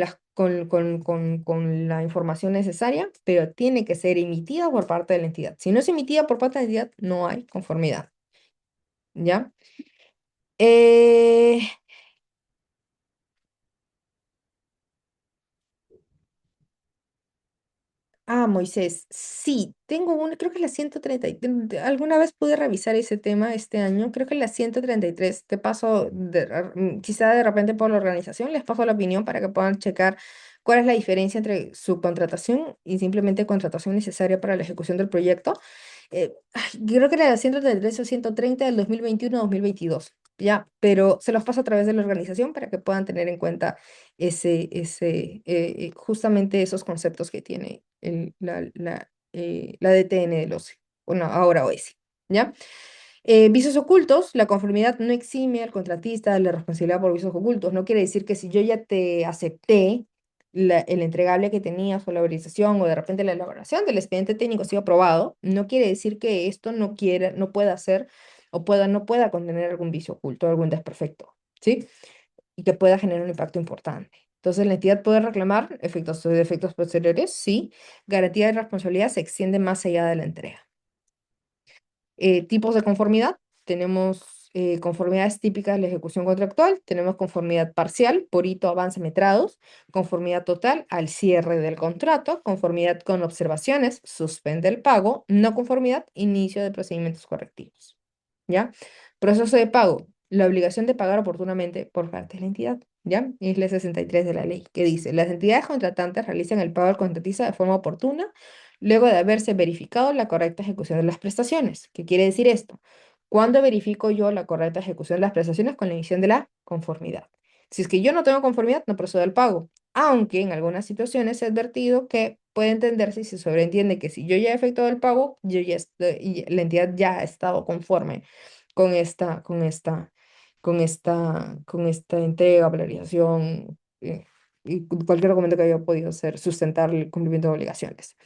la información necesaria, pero tiene que ser emitida por parte de la entidad. Si no es emitida por parte de la entidad, no hay conformidad. ¿Ya? Eh, Moisés, sí, tengo una, creo que la 130, alguna vez pude revisar ese tema este año, creo que la 133, te paso, quizá de repente por la organización, les paso la opinión para que puedan checar cuál es la diferencia entre subcontratación y simplemente contratación necesaria para la ejecución del proyecto. Creo que era la 133 o 130 del 2021-2022, ya, pero se los paso a través de la organización para que puedan tener en cuenta justamente esos conceptos que tiene la DTN del OCE, bueno, ahora OS, ¿ya? Vicios ocultos, la conformidad no exime al contratista de la responsabilidad por vicios ocultos. No quiere decir que si yo ya te acepté el entregable que tenías o la autorización o de repente la elaboración del expediente técnico ha sido aprobado, no quiere decir que esto no pueda ser o no pueda contener algún vicio oculto, algún desperfecto, ¿sí? Y que pueda generar un impacto importante. Entonces, la entidad puede reclamar efectos posteriores, sí. Garantía de responsabilidad se extiende más allá de la entrega. Tipos de conformidad. tenemos conformidades típicas de la ejecución contractual, tenemos conformidad parcial por hito, avance, metrados, conformidad total al cierre del contrato, conformidad con observaciones, suspende el pago, no conformidad, inicio de procedimientos correctivos. ¿Ya? Proceso de pago, la obligación de pagar oportunamente por parte de la entidad. ¿Ya? Es la 63 de la ley, que dice, las entidades contratantes realizan el pago al contratista de forma oportuna luego de haberse verificado la correcta ejecución de las prestaciones. ¿Qué quiere decir esto? ¿Cuándo verifico yo la correcta ejecución de las prestaciones? Con la emisión de la conformidad. Si es que yo no tengo conformidad, no procedo al pago, aunque en algunas situaciones he advertido que puede entenderse y se sobreentiende que si yo ya he efectuado el pago, la entidad ya ha estado conforme con esta entrega, valorización y cualquier documento que haya podido ser sustentar el cumplimiento de obligaciones.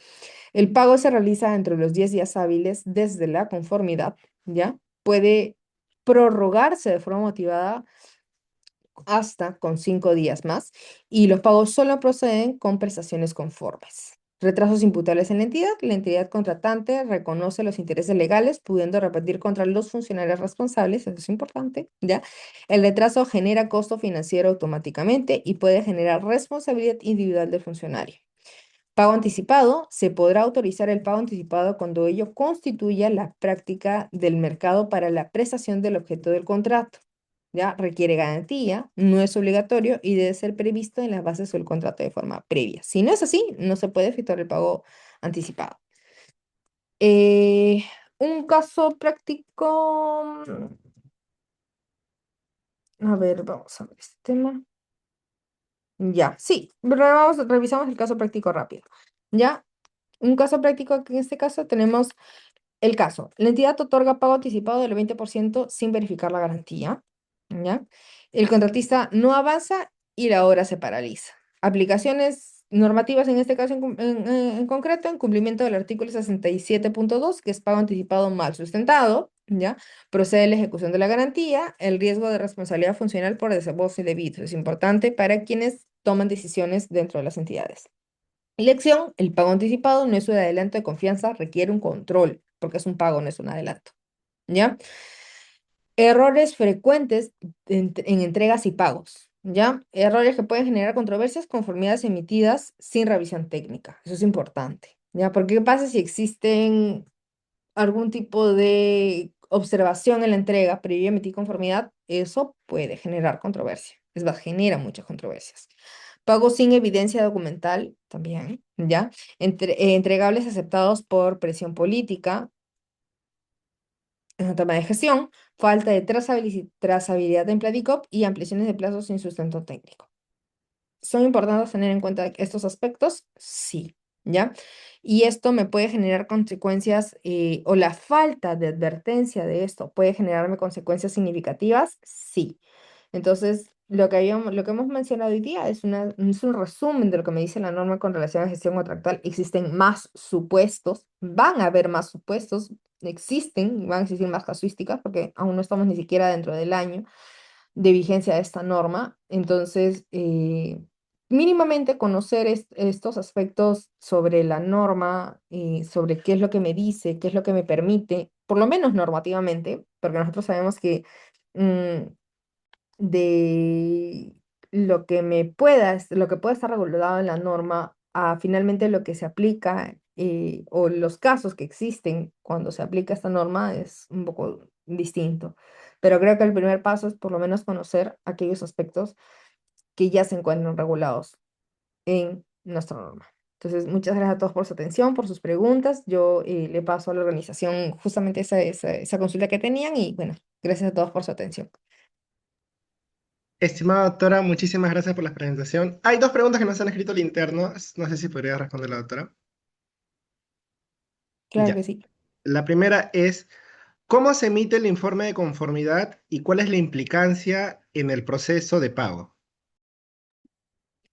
El pago se realiza entre los 10 días hábiles desde la conformidad, ¿ya? Puede prorrogarse de forma motivada hasta con 5 días más y los pagos solo proceden con prestaciones conformes. Retrasos imputables en la entidad contratante reconoce los intereses legales, pudiendo repetir contra los funcionarios responsables, eso es importante, ¿ya? El retraso genera costo financiero automáticamente y puede generar responsabilidad individual del funcionario. Pago anticipado. Se podrá autorizar el pago anticipado cuando ello constituya la práctica del mercado para la prestación del objeto del contrato. ¿Ya? Requiere garantía, no es obligatorio y debe ser previsto en las bases del contrato de forma previa. Si no es así, no se puede efectuar el pago anticipado. Eh, un caso práctico. A ver, vamos a ver este tema. Ya, sí, revisamos el caso práctico rápido. ¿Ya? Un caso práctico que en este caso tenemos el caso. La entidad otorga pago anticipado del 20% sin verificar la garantía. ¿Ya? El contratista no avanza y la obra se paraliza. Aplicaciones normativas en este caso en concreto, en cumplimiento del artículo 67.2, que es pago anticipado mal sustentado, ¿ya? Procede la ejecución de la garantía, el riesgo de responsabilidad funcional por desabuso indebido. Es importante para quienes toman decisiones dentro de las entidades. Lección, el pago anticipado no es un adelanto de confianza, requiere un control, porque es un pago, no es un adelanto. ¿Ya? Errores frecuentes en entregas y pagos. ¿Ya? Errores que pueden generar controversias, conformidades emitidas sin revisión técnica. Eso es importante. ¿Ya? Porque ¿qué pasa si existen algún tipo de observación en la entrega, pero yo emití conformidad? Eso puede generar controversia. Es más, genera muchas controversias. Pago sin evidencia documental también, ¿ya? Entregables aceptados por presión política, en la toma de gestión, falta de trazabilidad en Platicop y ampliaciones de plazos sin sustento técnico. ¿Son importantes tener en cuenta estos aspectos? Sí, ¿ya? Y esto me puede generar consecuencias, o la falta de advertencia de esto puede generarme consecuencias significativas, sí. Entonces, lo que hemos mencionado hoy día es un resumen de lo que me dice la norma con relación a gestión contractual. Existen más supuestos, van a haber más supuestos, van a existir más casuísticas porque aún no estamos ni siquiera dentro del año de vigencia de esta norma. Entonces, mínimamente conocer estos aspectos sobre la norma, sobre qué es lo que me dice, qué es lo que me permite, por lo menos normativamente, porque nosotros sabemos que mm, de lo que pueda estar regulado en la norma a finalmente lo que se aplica, o los casos que existen cuando se aplica esta norma es un poco distinto. Pero creo que el primer paso es por lo menos conocer aquellos aspectos que ya se encuentran regulados en nuestra norma. Entonces, muchas gracias a todos por su atención, por sus preguntas. Yo le paso a la organización justamente esa consulta que tenían y bueno, gracias a todos por su atención. Estimada doctora, muchísimas gracias por la presentación. Hay dos preguntas que nos han escrito al interno. No sé si podría responder la doctora. Claro Ya. que sí. La primera es, ¿cómo se emite el informe de conformidad y cuál es la implicancia en el proceso de pago?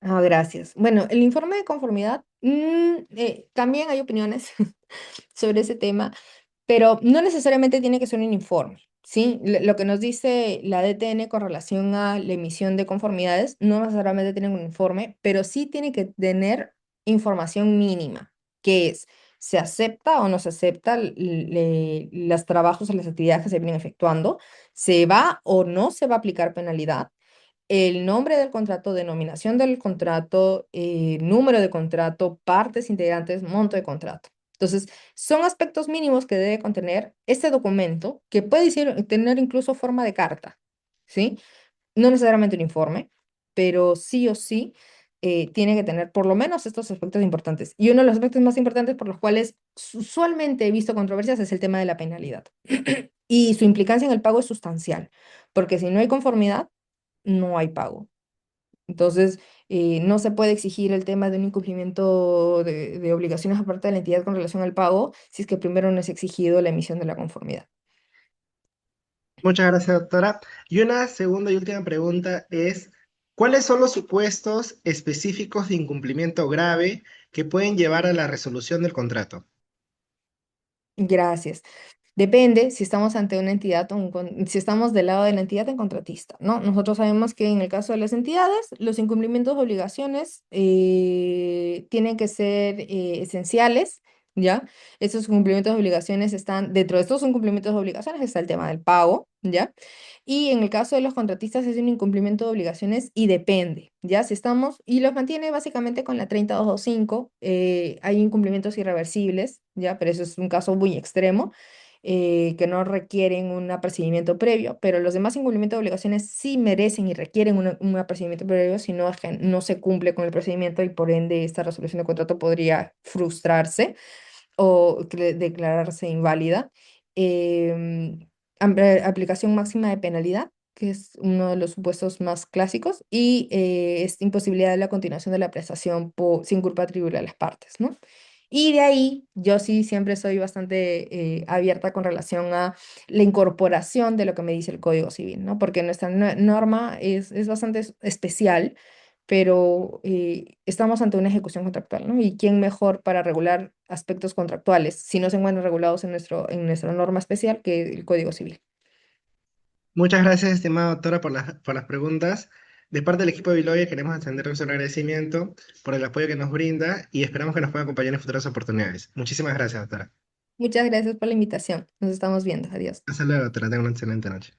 Ah, gracias. Bueno, el informe de conformidad, también hay opiniones sobre ese tema, pero no necesariamente tiene que ser un informe, ¿sí? Lo que nos dice la DTN con relación a la emisión de conformidades no necesariamente tiene un informe, pero sí tiene que tener información mínima, que es ¿Se acepta o no se acepta los trabajos o las actividades que se vienen efectuando? ¿Se va o no se va a aplicar penalidad? El nombre del contrato, denominación del contrato, número de contrato, partes integrantes, monto de contrato. Entonces, son aspectos mínimos que debe contener este documento, que puede tener incluso forma de carta, ¿sí? No necesariamente un informe, pero sí o sí tiene que tener por lo menos estos aspectos importantes. Y uno de los aspectos más importantes por los cuales usualmente he visto controversias es el tema de la penalidad. Y su implicancia en el pago es sustancial, porque si no hay conformidad, no hay pago. Entonces, no se puede exigir el tema de un incumplimiento de obligaciones aparte de la entidad con relación al pago si es que primero no es exigido la emisión de la conformidad. Muchas gracias, doctora. Y una segunda y última pregunta es, ¿cuáles son los supuestos específicos de incumplimiento grave que pueden llevar a la resolución del contrato? Gracias. Depende si estamos ante una entidad si estamos del lado de la entidad en contratista, ¿no? Nosotros sabemos que en el caso de las entidades, los incumplimientos de obligaciones tienen que ser esenciales, ¿ya? Estos cumplimientos de obligaciones están, dentro de estos incumplimientos de obligaciones está el tema del pago, ¿ya? Y en el caso de los contratistas es un incumplimiento de obligaciones y depende, ¿ya? Si estamos, y los mantiene básicamente con la 30225, hay incumplimientos irreversibles, ¿ya? Pero eso es un caso muy extremo que no requieren un apercibimiento previo, pero los demás incumplimientos de obligaciones sí merecen y requieren un apercibimiento previo, si no es que no se cumple con el procedimiento y por ende esta resolución de contrato podría frustrarse o declararse inválida. Aplicación máxima de penalidad, que es uno de los supuestos más clásicos, y es imposibilidad de la continuación de la prestación sin culpa atribuible a las partes, ¿no? Y de ahí, yo sí siempre soy bastante abierta con relación a la incorporación de lo que me dice el Código Civil, ¿no? Porque nuestra norma es bastante especial, pero estamos ante una ejecución contractual, ¿no? ¿Y quién mejor para regular aspectos contractuales si no se encuentran regulados en nuestra norma especial que el Código Civil? Muchas gracias, estimada doctora, por las preguntas. De parte del equipo de Biloye queremos extender nuestro agradecimiento por el apoyo que nos brinda y esperamos que nos pueda acompañar en futuras oportunidades. Muchísimas gracias, doctora. Muchas gracias por la invitación. Nos estamos viendo. Adiós. Hasta luego, doctora. Tenga una excelente noche.